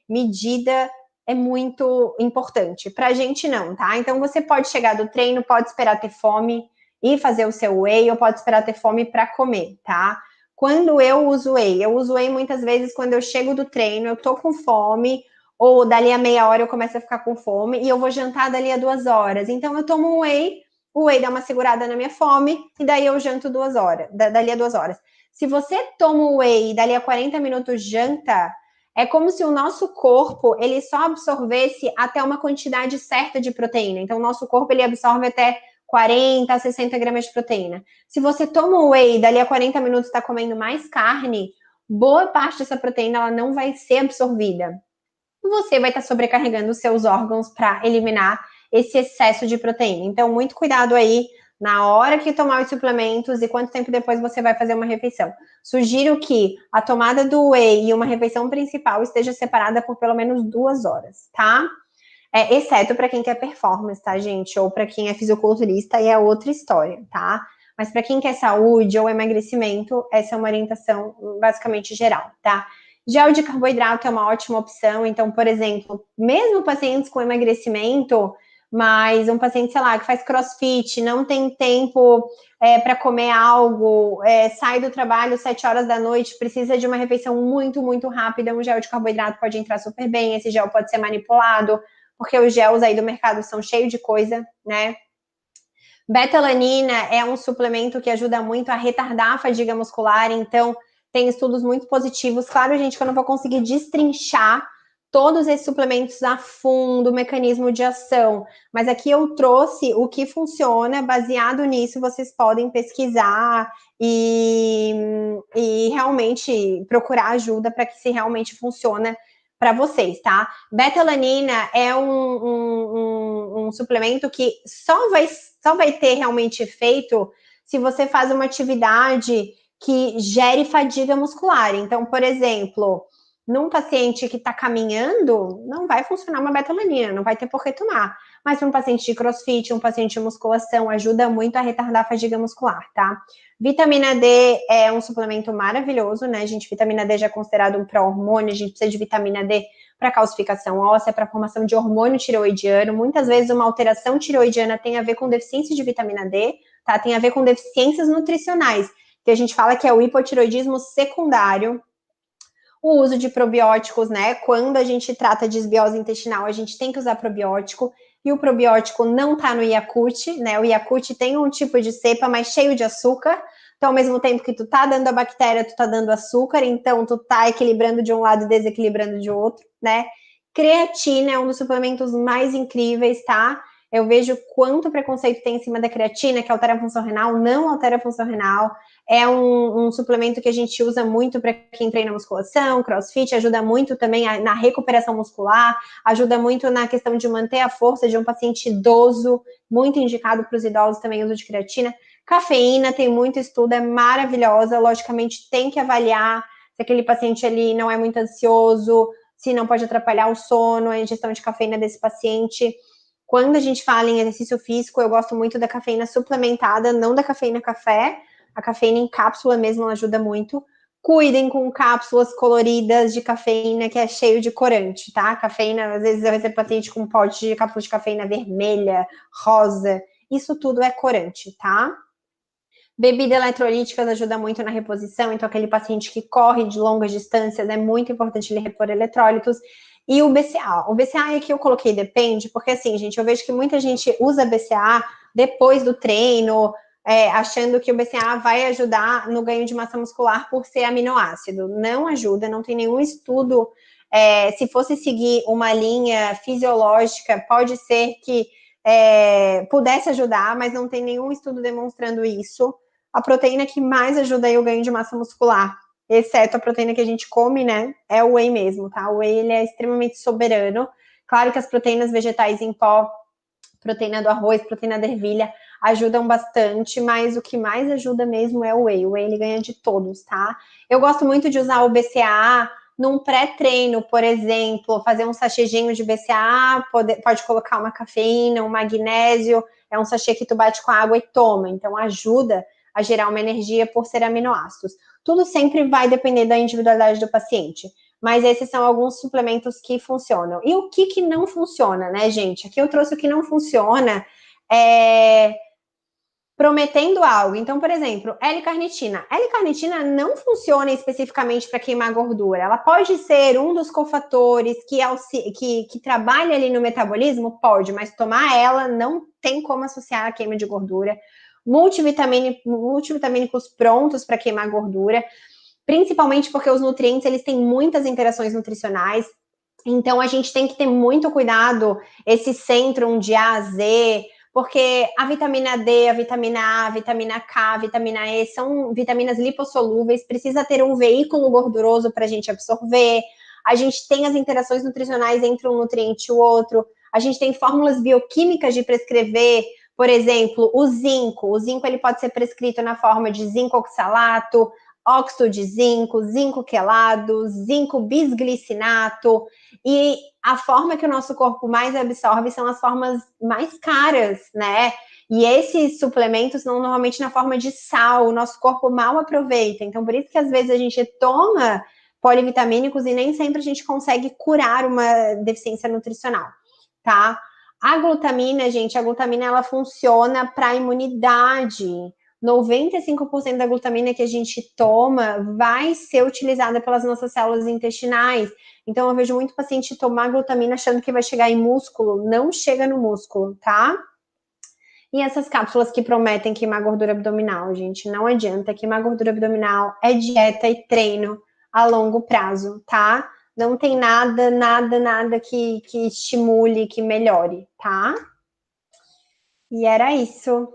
Speaker 2: medida é muito importante. Pra gente, não, tá? Então, você pode chegar do treino, pode esperar ter fome e fazer o seu whey, ou pode esperar ter fome para comer, tá? Quando eu uso whey muitas vezes quando eu chego do treino, eu tô com fome, ou dali a meia hora eu começo a ficar com fome, e eu vou jantar dali a 2 horas. Então eu tomo um whey, o whey dá uma segurada na minha fome, e daí eu janto 2 horas, dali a 2 horas. Se você toma o whey e dali a 40 minutos janta, é como se o nosso corpo, ele só absorvesse até uma quantidade certa de proteína. Então o nosso corpo, ele absorve até 40 a 60 gramas de proteína. Se você toma o whey e dali a 40 minutos está comendo mais carne, boa parte dessa proteína ela não vai ser absorvida. Você vai estar sobrecarregando os seus órgãos para eliminar esse excesso de proteína. Então, muito cuidado aí na hora que tomar os suplementos e quanto tempo depois você vai fazer uma refeição. Sugiro que a tomada do whey e uma refeição principal esteja separada por pelo menos 2 horas, tá? Exceto para quem quer performance, tá, gente? Ou para quem é fisiculturista, e é outra história, tá? Mas para quem quer saúde ou emagrecimento, essa é uma orientação basicamente geral, tá? Gel de carboidrato é uma ótima opção. Então, por exemplo, mesmo pacientes com emagrecimento, mas um paciente, sei lá, que faz crossfit, não tem tempo para comer algo, sai do trabalho 7 horas da noite, precisa de uma refeição muito, muito rápida, um gel de carboidrato pode entrar super bem. Esse gel pode ser manipulado, porque os gels aí do mercado são cheios de coisa, né? Betalanina é um suplemento que ajuda muito a retardar a fadiga muscular, então tem estudos muito positivos. Claro, gente, que eu não vou conseguir destrinchar todos esses suplementos a fundo, o mecanismo de ação, mas aqui eu trouxe o que funciona, baseado nisso vocês podem pesquisar e realmente procurar ajuda para que se realmente funciona para vocês, tá? Betalanina é um suplemento que só vai ter realmente efeito se você faz uma atividade que gere fadiga muscular. Então, por exemplo, num paciente que está caminhando, não vai funcionar uma betalanina, não vai ter por que tomar. Mas para um paciente de crossfit, um paciente de musculação, ajuda muito a retardar a fadiga muscular, tá? Vitamina D é um suplemento maravilhoso, né, gente? Vitamina D já é considerado um pró-hormônio, a gente precisa de vitamina D para calcificação óssea, para formação de hormônio tireoidiano. Muitas vezes uma alteração tireoidiana tem a ver com deficiência de vitamina D, tá? Tem a ver com deficiências nutricionais, que a gente fala que é o hipotireoidismo secundário. O uso de probióticos, né? Quando a gente trata de desbiose intestinal, a gente tem que usar probiótico. E o probiótico não tá no Yakult, né? O Yakult tem um tipo de cepa, mas cheio de açúcar. Então, ao mesmo tempo que tu tá dando a bactéria, tu tá dando açúcar. Então, tu tá equilibrando de um lado e desequilibrando de outro, né? Creatina é um dos suplementos mais incríveis, tá? Eu vejo quanto preconceito tem em cima da creatina, que altera a função renal, não altera a função renal. É um suplemento que a gente usa muito para quem treina musculação, crossfit, ajuda muito também na recuperação muscular, ajuda muito na questão de manter a força de um paciente idoso, muito indicado para os idosos também o uso de creatina. Cafeína, tem muito estudo, é maravilhosa, logicamente tem que avaliar se aquele paciente ali não é muito ansioso, se não pode atrapalhar o sono, a ingestão de cafeína desse paciente. Quando a gente fala em exercício físico, eu gosto muito da cafeína suplementada, não da cafeína café. A cafeína em cápsula mesmo ajuda muito. Cuidem com cápsulas coloridas de cafeína, que é cheio de corante, tá? Cafeína, às vezes vai ser paciente com um pote de cápsula de cafeína vermelha, rosa. Isso tudo é corante, tá? Bebida eletrolíticas ajuda muito na reposição, então aquele paciente que corre de longas distâncias, é muito importante ele repor eletrólitos. E o BCA. O BCA aqui eu coloquei depende, porque assim, gente, eu vejo que muita gente usa BCA depois do treino, achando que o BCA vai ajudar no ganho de massa muscular por ser aminoácido. Não ajuda, não tem nenhum estudo. Se fosse seguir uma linha fisiológica, pode ser que pudesse ajudar, mas não tem nenhum estudo demonstrando isso. A proteína que mais ajuda aí o ganho de massa muscular, exceto a proteína que a gente come, né, é o whey mesmo, tá? O whey, ele é extremamente soberano. Claro que as proteínas vegetais em pó, proteína do arroz, proteína da ervilha, ajudam bastante, mas o que mais ajuda mesmo é o whey. O whey, ele ganha de todos, tá? Eu gosto muito de usar o BCAA num pré-treino, por exemplo, fazer um sachêzinho de BCAA, pode colocar uma cafeína, um magnésio, é um sachê que tu bate com água e toma, então ajuda a gerar uma energia por ser aminoácidos. Tudo sempre vai depender da individualidade do paciente, mas esses são alguns suplementos que funcionam. E o que não funciona, né, gente? Aqui eu trouxe o que não funciona, prometendo algo. Então, por exemplo, L-carnitina. L-carnitina não funciona especificamente para queimar gordura. Ela pode ser um dos cofatores que trabalha ali no metabolismo? Pode, mas tomar ela não tem como associar a queima de gordura. Multivitamínicos prontos para queimar gordura, principalmente porque os nutrientes, eles têm muitas interações nutricionais, então a gente tem que ter muito cuidado, esse centro de A a Z, porque a vitamina D, a vitamina A, a vitamina K, a vitamina E são vitaminas lipossolúveis, precisa ter um veículo gorduroso para a gente absorver, a gente tem as interações nutricionais entre um nutriente e o outro, a gente tem fórmulas bioquímicas de prescrever, por exemplo, o zinco ele pode ser prescrito na forma de zinco oxalato, óxido de zinco, zinco quelado, zinco bisglicinato, e a forma que o nosso corpo mais absorve são as formas mais caras, né? E esses suplementos são normalmente na forma de sal, o nosso corpo mal aproveita. Então, por isso que às vezes a gente toma polivitamínicos e nem sempre a gente consegue curar uma deficiência nutricional, tá? A glutamina, gente, a glutamina ela funciona para imunidade. 95% da glutamina que a gente toma vai ser utilizada pelas nossas células intestinais. Então, eu vejo muito paciente tomar glutamina achando que vai chegar em músculo. Não chega no músculo, tá? E essas cápsulas que prometem queimar gordura abdominal, gente, não adianta. Queimar gordura abdominal é dieta e treino a longo prazo, tá? Não tem nada que estimule, que melhore, tá? E era isso.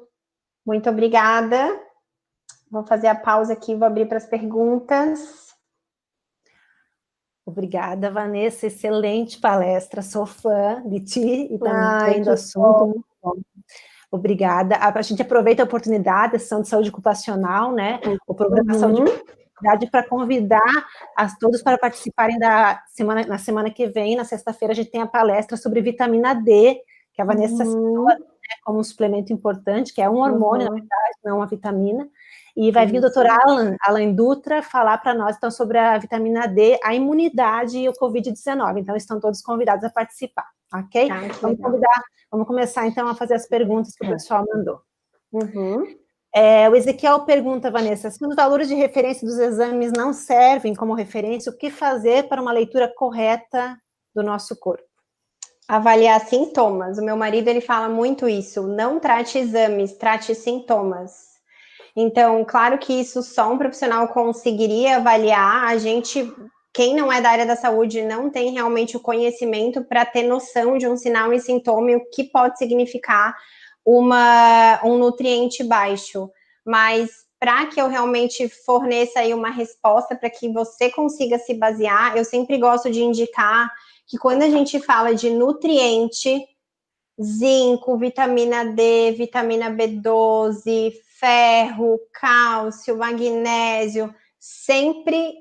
Speaker 2: Muito obrigada. Vou fazer a pausa aqui, vou abrir para as perguntas.
Speaker 1: Obrigada, Vanessa. Excelente palestra. Sou fã de ti e também do assunto. Obrigada. A gente aproveita a oportunidade, a sessão de saúde ocupacional, né? O programa Saúde para convidar a todos para participarem na semana que vem, na sexta-feira, a gente tem a palestra sobre vitamina D, que a Vanessa citou, né, como um suplemento importante, que é um hormônio, na verdade, não uma vitamina. E vai vir o doutor Alan Dutra falar para nós, então, sobre a vitamina D, a imunidade e o Covid-19. Então, estão todos convidados a participar, ok? Vamos começar, então, a fazer as perguntas que o pessoal mandou. O Ezequiel pergunta, Vanessa, se os valores de referência dos exames não servem como referência, o que fazer para uma leitura correta do nosso corpo?
Speaker 2: Avaliar sintomas. O meu marido, ele fala muito isso. Não trate exames, trate sintomas. Então, claro que isso só um profissional conseguiria avaliar. A gente, quem não é da área da saúde, não tem realmente o conhecimento para ter noção de um sinal e sintoma e o que pode significar um nutriente baixo. Mas para que eu realmente forneça aí uma resposta para que você consiga se basear, eu sempre gosto de indicar que quando a gente fala de nutriente, zinco, vitamina D, vitamina B12, ferro, cálcio, magnésio, sempre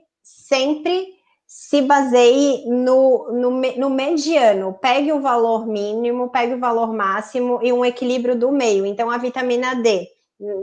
Speaker 2: se baseie no mediano. Pegue o valor mínimo, pegue o valor máximo e um equilíbrio do meio. Então, a vitamina D,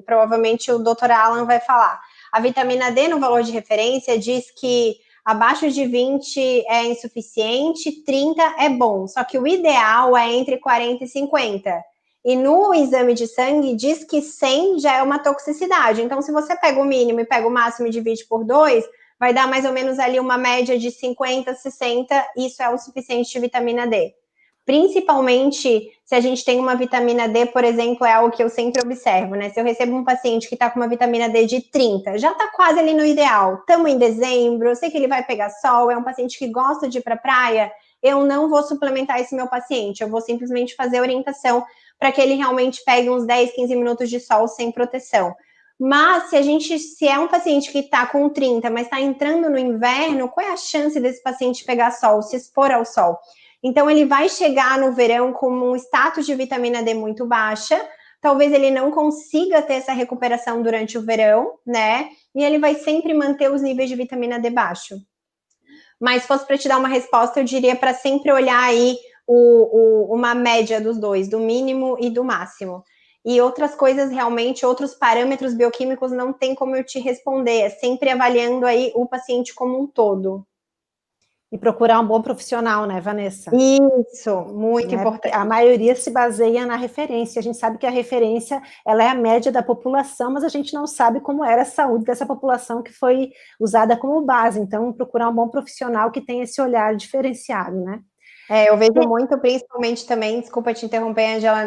Speaker 2: provavelmente o Dr. Alan vai falar. A vitamina D, no valor de referência, diz que abaixo de 20 é insuficiente, 30 é bom. Só que o ideal é entre 40 e 50. E no exame de sangue diz que 100 já é uma toxicidade. Então, se você pega o mínimo e pega o máximo e divide por 2, vai dar mais ou menos ali uma média de 50, 60. Isso é o suficiente de vitamina D. Principalmente se a gente tem uma vitamina D, por exemplo, é algo que eu sempre observo, né? Se eu recebo um paciente que tá com uma vitamina D de 30, já tá quase ali no ideal. Estamos em dezembro, eu sei que ele vai pegar sol, é um paciente que gosta de ir pra praia, eu não vou suplementar esse meu paciente, eu vou simplesmente fazer orientação para que ele realmente pegue uns 10, 15 minutos de sol sem proteção. Mas se é um paciente que está com 30, mas está entrando no inverno, qual é a chance desse paciente pegar sol, se expor ao sol? Então, ele vai chegar no verão com um status de vitamina D muito baixa, talvez ele não consiga ter essa recuperação durante o verão, né? E ele vai sempre manter os níveis de vitamina D baixo. Mas se fosse para te dar uma resposta, eu diria para sempre olhar aí uma média dos dois, do mínimo e do máximo. E outras coisas, realmente, outros parâmetros bioquímicos não tem como eu te responder. É sempre avaliando aí o paciente como um todo.
Speaker 1: E procurar um bom profissional, né, Vanessa?
Speaker 2: Isso, muito importante.
Speaker 1: A maioria se baseia na referência. A gente sabe que a referência, ela é a média da população, mas a gente não sabe como era a saúde dessa população que foi usada como base. Então, procurar um bom profissional que tenha esse olhar diferenciado, né?
Speaker 2: Eu vejo muito, principalmente também, desculpa te interromper, Angela,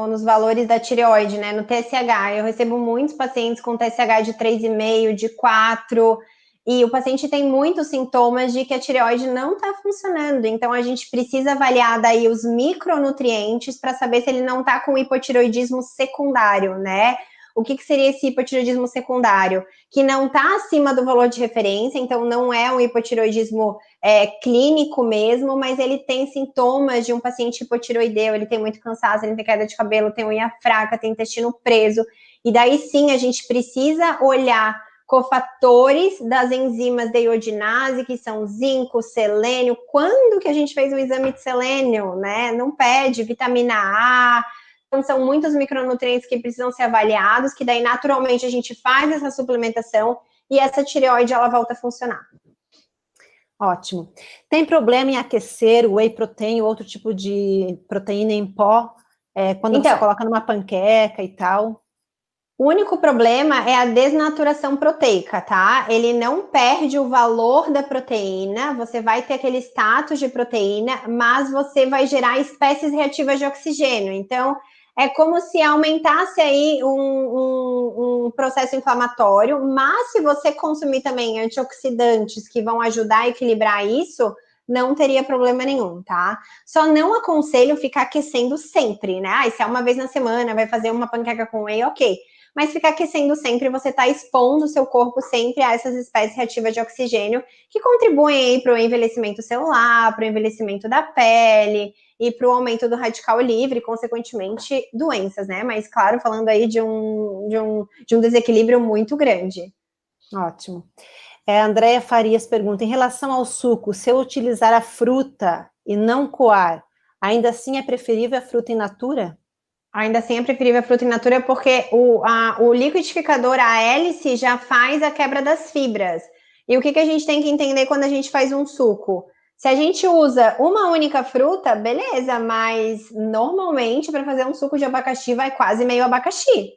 Speaker 2: nos valores da tireoide, né, no TSH. Eu recebo muitos pacientes com TSH de 3,5, de 4, e o paciente tem muitos sintomas de que a tireoide não está funcionando. Então, a gente precisa avaliar daí os micronutrientes para saber se ele não está com hipotireoidismo secundário, né? O que seria esse hipotireoidismo secundário? Que não está acima do valor de referência, então não é um hipotireoidismo clínico mesmo, mas ele tem sintomas de um paciente hipotireoideu, ele tem muito cansaço, ele tem queda de cabelo, tem unha fraca, tem intestino preso, e daí sim a gente precisa olhar cofatores das enzimas de iodinase, que são zinco, selênio. Quando que a gente fez um exame de selênio, né? Não pede, vitamina A. Então, são muitos micronutrientes que precisam ser avaliados, que daí, naturalmente, a gente faz essa suplementação e essa tireoide, ela volta a funcionar.
Speaker 1: Ótimo. Tem problema em aquecer o whey protein ou outro tipo de proteína em pó, quando você coloca numa panqueca e tal?
Speaker 2: O único problema é a desnaturação proteica, tá? Ele não perde o valor da proteína, você vai ter aquele status de proteína, mas você vai gerar espécies reativas de oxigênio. Então, é como se aumentasse aí um processo inflamatório, mas se você consumir também antioxidantes que vão ajudar a equilibrar isso, não teria problema nenhum, tá? Só não aconselho ficar aquecendo sempre, né? Se é uma vez na semana, vai fazer uma panqueca com whey, ok. Mas ficar aquecendo sempre, você está expondo o seu corpo sempre a essas espécies reativas de oxigênio que contribuem para o envelhecimento celular, para o envelhecimento da pele e para o aumento do radical livre, consequentemente, doenças, né? Mas, claro, falando aí de um desequilíbrio muito grande.
Speaker 1: Ótimo. A Andréia Farias pergunta, em relação ao suco, se eu utilizar a fruta e não coar, ainda assim é preferível a fruta in natura?
Speaker 2: Ainda assim é preferível a fruta in natura porque o liquidificador, a hélice, já faz a quebra das fibras. E o que a gente tem que entender quando a gente faz um suco? Se a gente usa uma única fruta, beleza, mas normalmente para fazer um suco de abacaxi vai quase meio abacaxi.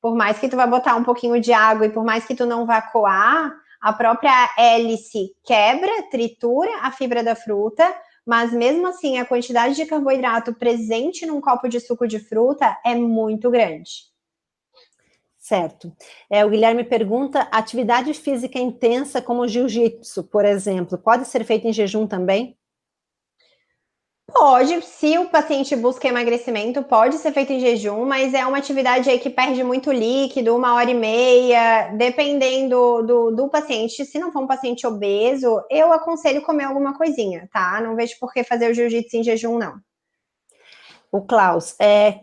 Speaker 2: Por mais que tu vá botar um pouquinho de água e por mais que tu não vá coar, a própria hélice quebra, tritura a fibra da fruta, mas mesmo assim a quantidade de carboidrato presente num copo de suco de fruta é muito grande.
Speaker 1: Certo. O Guilherme pergunta, atividade física intensa como jiu-jitsu, por exemplo, pode ser feita em jejum também?
Speaker 2: Pode, se o paciente busca emagrecimento, pode ser feito em jejum, mas é uma atividade aí que perde muito líquido, 1h30, dependendo do paciente. Se não for um paciente obeso, eu aconselho comer alguma coisinha, tá? Não vejo por que fazer o jiu-jitsu em jejum, não.
Speaker 1: O Klaus,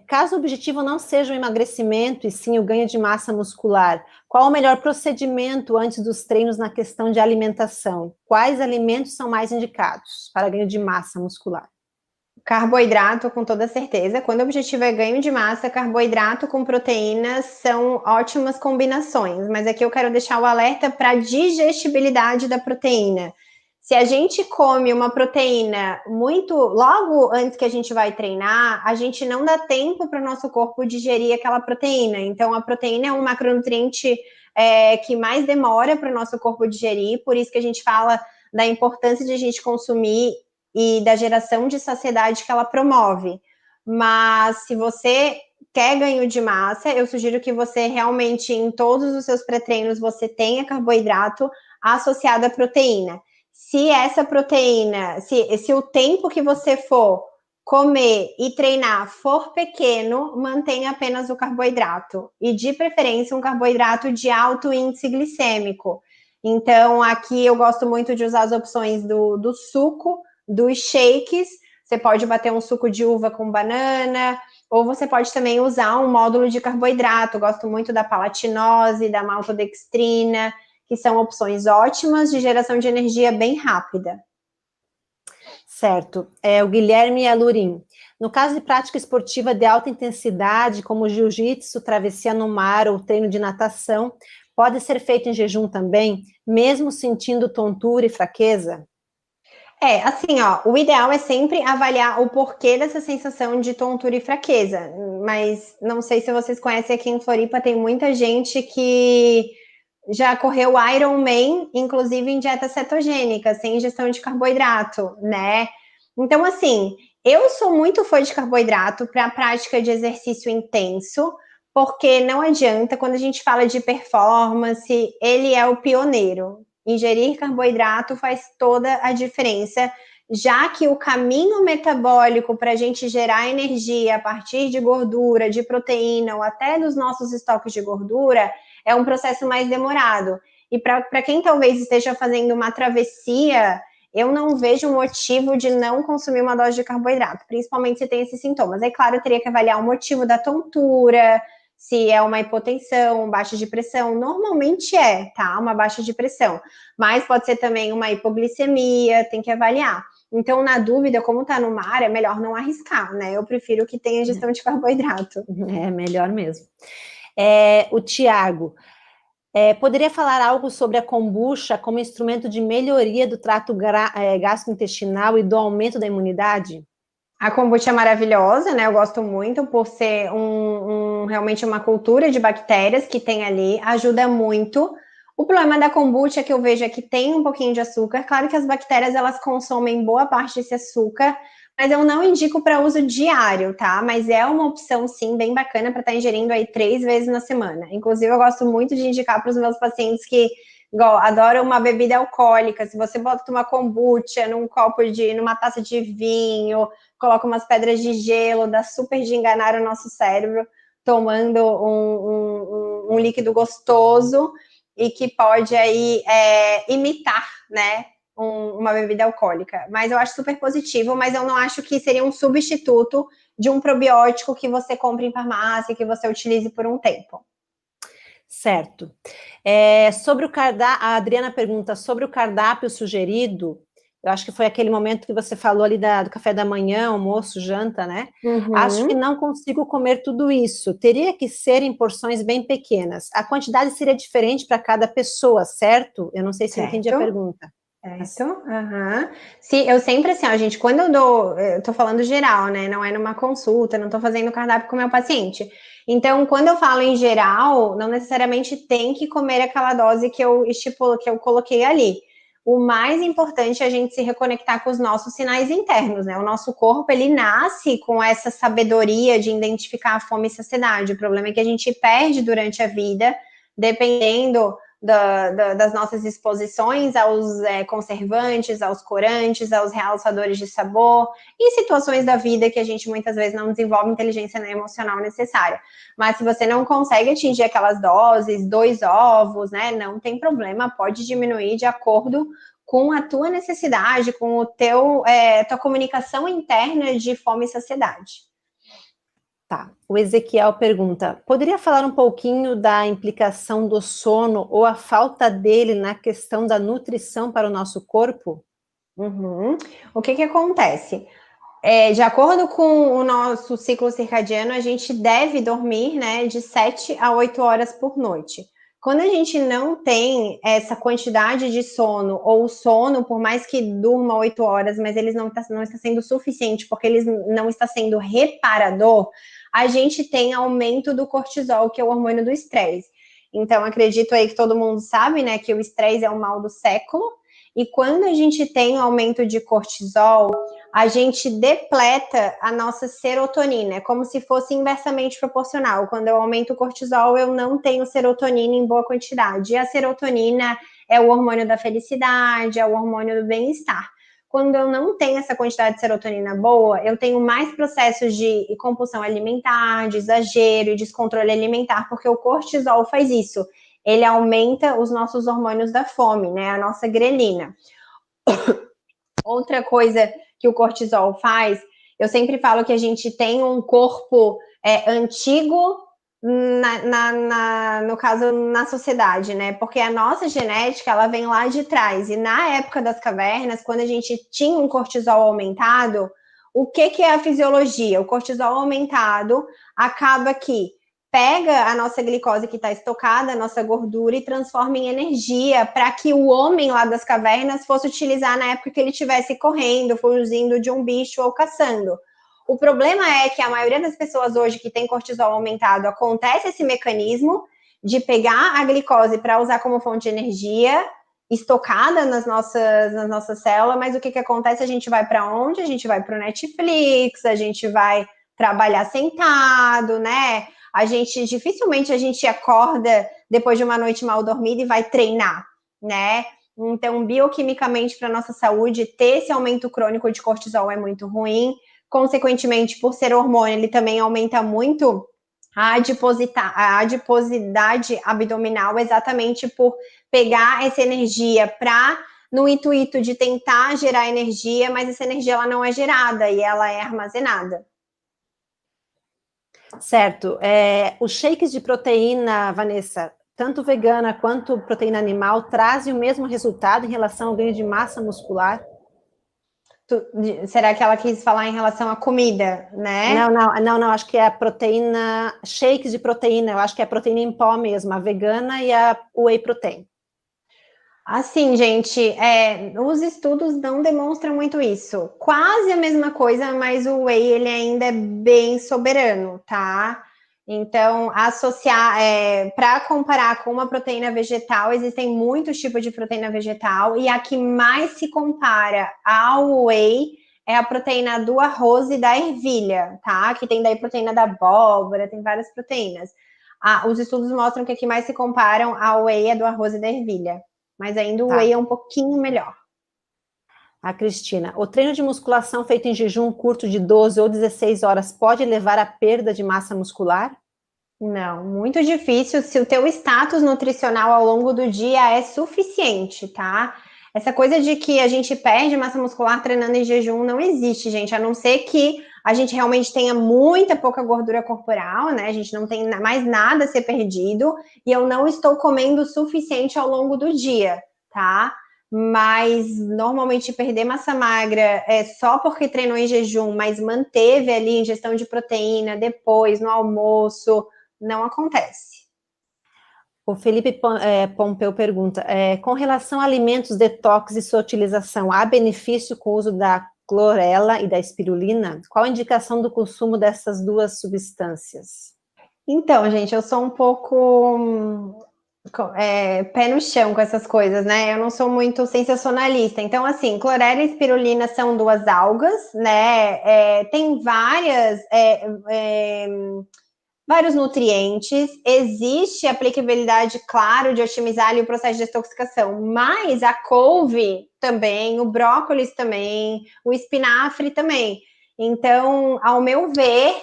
Speaker 1: caso o objetivo não seja o emagrecimento e sim o ganho de massa muscular, qual o melhor procedimento antes dos treinos na questão de alimentação? Quais alimentos são mais indicados para ganho de massa muscular?
Speaker 2: Carboidrato, com toda certeza. Quando o objetivo é ganho de massa, carboidrato com proteínas são ótimas combinações. Mas aqui eu quero deixar o alerta para a digestibilidade da proteína. Se a gente come uma proteína muito logo antes que a gente vai treinar, a gente não dá tempo para o nosso corpo digerir aquela proteína. Então, a proteína é um macronutriente que mais demora para o nosso corpo digerir, por isso que a gente fala da importância de a gente consumir e da geração de saciedade que ela promove. Mas se você quer ganho de massa, eu sugiro que você realmente, em todos os seus pré-treinos, você tenha carboidrato associado à proteína. Se essa proteína, se o tempo que você for comer e treinar for pequeno, mantenha apenas o carboidrato. E, de preferência, um carboidrato de alto índice glicêmico. Então, aqui eu gosto muito de usar as opções do suco, dos shakes. Você pode bater um suco de uva com banana, ou você pode também usar um módulo de carboidrato. Gosto muito da palatinose, da maltodextrina, que são opções ótimas de geração de energia bem rápida.
Speaker 1: Certo. O Guilherme Alurim. No caso de prática esportiva de alta intensidade, como jiu-jitsu, travessia no mar ou treino de natação, pode ser feito em jejum também, mesmo sentindo tontura e fraqueza?
Speaker 2: Assim, o ideal é sempre avaliar o porquê dessa sensação de tontura e fraqueza, mas não sei se vocês conhecem, aqui em Floripa tem muita gente que já correu Ironman, inclusive em dieta cetogênica, sem ingestão de carboidrato, né? Então, assim, eu sou muito fã de carboidrato para a prática de exercício intenso, porque não adianta, quando a gente fala de performance, ele é o pioneiro. Ingerir carboidrato faz toda a diferença, já que o caminho metabólico para a gente gerar energia a partir de gordura, de proteína ou até dos nossos estoques de gordura é um processo mais demorado. E para quem talvez esteja fazendo uma travessia, eu não vejo motivo de não consumir uma dose de carboidrato, principalmente se tem esses sintomas. É claro, eu teria que avaliar o motivo da tontura, se é uma hipotensão, baixa de pressão. Normalmente é, tá? Uma baixa de pressão. Mas pode ser também uma hipoglicemia, tem que avaliar. Então, na dúvida, como tá no mar, é melhor não arriscar, né? Eu prefiro que tenha ingestão de carboidrato.
Speaker 1: É melhor mesmo. O Tiago, poderia falar algo sobre a kombucha como instrumento de melhoria do trato gastrointestinal e do aumento da imunidade?
Speaker 2: A kombucha é maravilhosa, né? Eu gosto muito por ser realmente uma cultura de bactérias que tem ali, ajuda muito. O problema da kombucha que eu vejo é que tem um pouquinho de açúcar. Claro que as bactérias elas consomem boa parte desse açúcar, mas eu não indico para uso diário, tá? Mas é uma opção sim bem bacana para estar ingerindo aí 3 vezes na semana. Inclusive eu gosto muito de indicar para os meus pacientes que igual, adoram uma bebida alcoólica. Se você bota uma kombucha numa taça de vinho, coloca umas pedras de gelo, dá super de enganar o nosso cérebro, tomando um líquido gostoso e que pode aí imitar, né, uma bebida alcoólica. Mas eu acho super positivo, mas eu não acho que seria um substituto de um probiótico que você compra em farmácia, que você utilize por um tempo.
Speaker 1: Certo. Sobre o cardápio, a Adriana pergunta sobre o cardápio sugerido. Eu acho que foi aquele momento que você falou ali do café da manhã, almoço, janta, né?
Speaker 2: Uhum.
Speaker 1: Acho que não consigo comer tudo isso. Teria que ser em porções bem pequenas. A quantidade seria diferente para cada pessoa, certo? Eu não sei se eu entendi a pergunta.
Speaker 2: Certo, uhum. Sim, eu sempre assim, ó, gente, quando eu tô falando geral, né, não é numa consulta, não tô fazendo cardápio com o meu paciente. Então, quando eu falo em geral, não necessariamente tem que comer aquela dose que eu estipulo, que eu coloquei ali. O mais importante é a gente se reconectar com os nossos sinais internos, né? O nosso corpo, ele nasce com essa sabedoria de identificar a fome e saciedade. O problema é que a gente perde durante a vida, dependendo das nossas exposições aos conservantes, aos corantes, aos realçadores de sabor, em situações da vida que a gente muitas vezes não desenvolve inteligência emocional necessária. Mas se você não consegue atingir aquelas doses, 2 ovos, né, não tem problema, pode diminuir de acordo com a tua necessidade, com o tua comunicação interna de fome e saciedade.
Speaker 1: Tá. O Ezequiel pergunta: poderia falar um pouquinho da implicação do sono ou a falta dele na questão da nutrição para o nosso corpo?
Speaker 2: Uhum. O que acontece? De acordo com o nosso ciclo circadiano, a gente deve dormir, né, de 7 a 8 horas por noite. Quando a gente não tem essa quantidade de sono, ou o sono, por mais que durma 8 horas, mas ele não está sendo suficiente, porque ele não está sendo reparador, a gente tem aumento do cortisol, que é o hormônio do estresse. Então, acredito aí que todo mundo sabe, né, que o estresse é o mal do século, e quando a gente tem aumento de cortisol, a gente depleta a nossa serotonina, é como se fosse inversamente proporcional. Quando eu aumento o cortisol, eu não tenho serotonina em boa quantidade. E a serotonina é o hormônio da felicidade, é o hormônio do bem-estar. Quando eu não tenho essa quantidade de serotonina boa, eu tenho mais processos de compulsão alimentar, de exagero e descontrole alimentar, porque o cortisol faz isso. Ele aumenta os nossos hormônios da fome, né? A nossa grelina. Outra coisa que o cortisol faz, eu sempre falo que a gente tem um corpo antigo, no caso, na sociedade, né? Porque a nossa genética, ela vem lá de trás. E na época das cavernas, quando a gente tinha um cortisol aumentado, o que é a fisiologia? O cortisol aumentado acaba que pega a nossa glicose que está estocada, a nossa gordura, e transforma em energia para que o homem lá das cavernas fosse utilizar na época que ele estivesse correndo, fugindo de um bicho ou caçando. O problema é que a maioria das pessoas hoje que tem cortisol aumentado, acontece esse mecanismo de pegar a glicose para usar como fonte de energia estocada nas nossas células, mas o que acontece? A gente vai para onde? A gente vai para o Netflix, a gente vai trabalhar sentado, né? Dificilmente a gente acorda depois de uma noite mal dormida e vai treinar, né? Então, bioquimicamente, para nossa saúde, ter esse aumento crônico de cortisol é muito ruim. Consequentemente, por ser hormônio, ele também aumenta muito a adiposidade abdominal, exatamente por pegar essa energia no intuito de tentar gerar energia, mas essa energia ela não é gerada e ela é armazenada.
Speaker 1: Certo. Os shakes de proteína, Vanessa, tanto vegana quanto proteína animal, trazem o mesmo resultado em relação ao ganho de massa muscular?
Speaker 2: Será que ela quis falar em relação à comida, né?
Speaker 1: Não, acho que é a proteína, shakes de proteína, eu acho que é a proteína em pó mesmo, a vegana e a whey protein.
Speaker 2: Assim, gente, os estudos não demonstram muito isso. Quase a mesma coisa, mas o whey ele ainda é bem soberano, tá? Então, associar, para comparar com uma proteína vegetal, existem muitos tipos de proteína vegetal, e a que mais se compara ao whey é a proteína do arroz e da ervilha, tá? Que tem daí proteína da abóbora, tem várias proteínas. Os estudos mostram que a que mais se comparam ao whey é do arroz e da ervilha. Mas ainda o whey
Speaker 1: Tá.
Speaker 2: é um pouquinho melhor.
Speaker 1: A Cristina, o treino de musculação feito em jejum curto de 12 ou 16 horas pode levar à perda de massa muscular?
Speaker 2: Não, muito difícil se o teu status nutricional ao longo do dia é suficiente, tá? Essa coisa de que a gente perde massa muscular treinando em jejum não existe, gente, a não ser que a gente realmente tenha muita pouca gordura corporal, né? A gente não tem mais nada a ser perdido e eu não estou comendo o suficiente ao longo do dia, tá? Mas normalmente perder massa magra é só porque treinou em jejum, mas manteve ali ingestão de proteína depois, no almoço, não acontece.
Speaker 1: O Felipe Pompeu pergunta, com relação a alimentos detox e sua utilização, há benefício com o uso da clorela e da espirulina? Qual a indicação do consumo dessas duas substâncias?
Speaker 2: Então, gente, eu sou um pouco pé no chão com essas coisas, né? Eu não sou muito sensacionalista. Então, assim, clorela e espirulina são duas algas, né? Tem vários nutrientes, existe aplicabilidade, claro, de otimizar ali o processo de detoxificação, mas a couve também, o brócolis também, o espinafre também. Então, ao meu ver,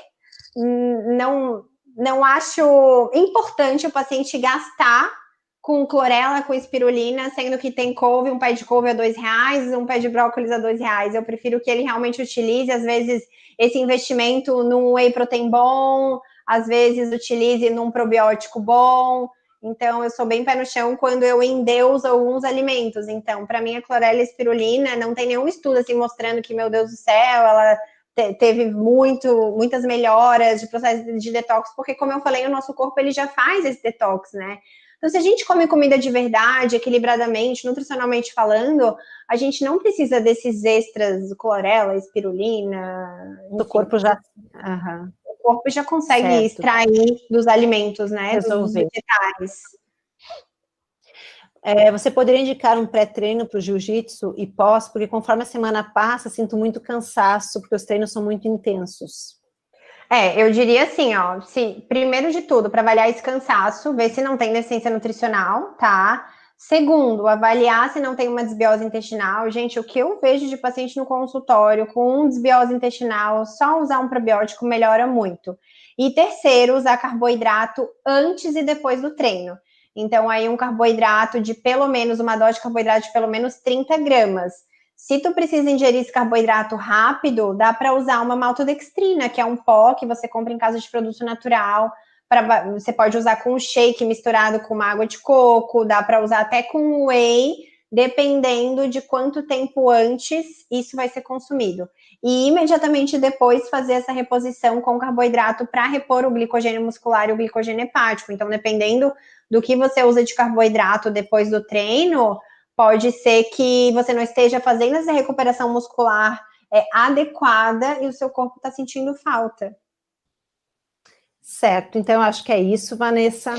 Speaker 2: não acho importante o paciente gastar com clorela, com espirulina, sendo que tem couve, um pé de couve a R$2, um pé de brócolis a R$2. Eu prefiro que ele realmente utilize, às vezes, esse investimento num whey protein bom, às vezes utilize num probiótico bom. Então, eu sou bem pé no chão quando eu endeuso alguns alimentos. Então, para mim, a clorela e a espirulina, não tem nenhum estudo assim mostrando que, meu Deus do céu, ela teve muitas melhoras de processo de detox, porque, como eu falei, o nosso corpo ele já faz esse detox, né? Então, se a gente come comida de verdade, equilibradamente, nutricionalmente falando, a gente não precisa desses extras, clorela, espirulina, enfim.
Speaker 1: O corpo já... Uhum.
Speaker 2: O corpo já consegue extrair dos alimentos, né? Dos vegetais.
Speaker 1: Você poderia indicar um pré-treino para o jiu-jitsu e pós? Porque conforme a semana passa, sinto muito cansaço, porque os treinos são muito intensos.
Speaker 2: Eu diria assim, ó, primeiro de tudo, para avaliar esse cansaço, ver se não tem deficiência nutricional, tá? Segundo, avaliar se não tem uma desbiose intestinal. Gente, o que eu vejo de paciente no consultório com desbiose intestinal, só usar um probiótico melhora muito. E terceiro, usar carboidrato antes e depois do treino. Então, aí um carboidrato de pelo menos, uma dose de carboidrato de pelo menos 30 gramas. Se tu precisa ingerir esse carboidrato rápido, dá para usar uma maltodextrina, que é um pó que você compra em casa de produto natural. Você pode usar com shake misturado com uma água de coco, dá para usar até com whey, dependendo de quanto tempo antes isso vai ser consumido. E imediatamente depois fazer essa reposição com carboidrato para repor o glicogênio muscular e o glicogênio hepático. Então, dependendo do que você usa de carboidrato depois do treino, pode ser que você não esteja fazendo essa recuperação muscular adequada e o seu corpo está sentindo falta.
Speaker 1: Certo, então eu acho que é isso, Vanessa.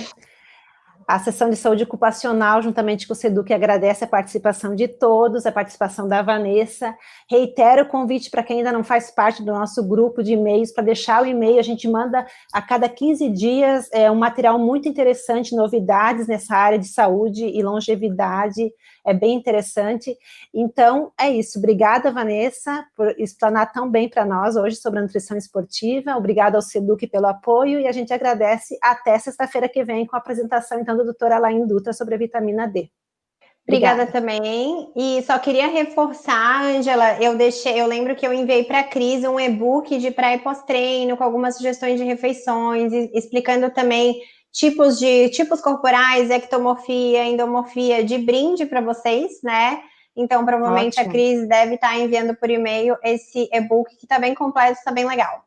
Speaker 1: A sessão de saúde ocupacional, juntamente com o Seduc, agradece a participação de todos, a participação da Vanessa. Reitero o convite para quem ainda não faz parte do nosso grupo de e-mails, para deixar o e-mail. A gente manda a cada 15 dias um material muito interessante, novidades nessa área de saúde e longevidade. É bem interessante. Então, é isso. Obrigada, Vanessa, por explanar tão bem para nós hoje sobre a nutrição esportiva. Obrigada ao Seduc pelo apoio e a gente agradece até sexta-feira que vem com a apresentação, então, da doutora Alain Dutra sobre a vitamina D.
Speaker 2: Obrigada também. E só queria reforçar, Ângela, eu lembro que eu enviei para a Cris um e-book de pré e pós-treino com algumas sugestões de refeições, explicando também tipos corporais, ectomorfia, endomorfia, de brinde para vocês, né? Então, provavelmente a Cris deve estar enviando por e-mail esse e-book que está bem completo, está bem legal.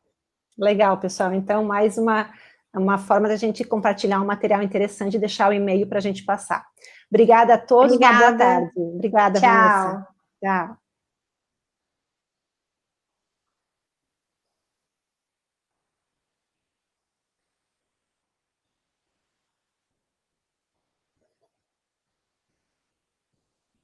Speaker 1: Legal, pessoal. Então, mais uma forma da gente compartilhar um material interessante e deixar o e-mail para a gente passar. Obrigada a todos, uma boa tarde. Obrigada,
Speaker 2: Tchau.
Speaker 1: Vanessa. Tchau.